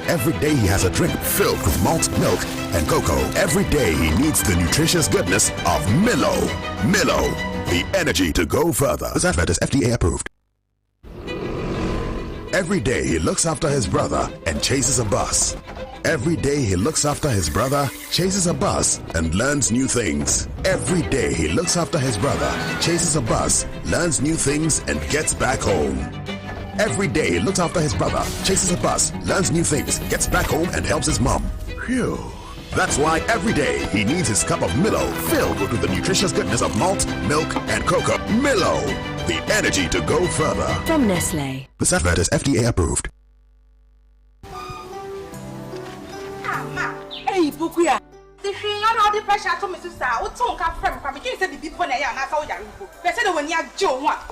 S4: Every day, he has a drink filled with malt, milk, and cocoa. Every day, he needs the nutritious goodness of Milo. Milo, the energy to go further. This advert is FDA approved. Every day, he looks after his brother and chases a bus. Every day he looks after his brother, chases a bus, and learns new things. Every day he looks after his brother, chases a bus, learns new things, and gets back home. Every day he looks after his brother, chases a bus, learns new things, gets back home, and helps his mom. Phew. That's why every day he needs his cup of Milo filled with the nutritious goodness of malt, milk, and cocoa. Milo, the energy to go further.
S5: From Nestle.
S4: This advert is FDA approved.
S6: Hey, Bukuya. The thing on the pressure to Mrs. Sa, what tongue come from? You said the people there are not all young. They said when you are Joe, what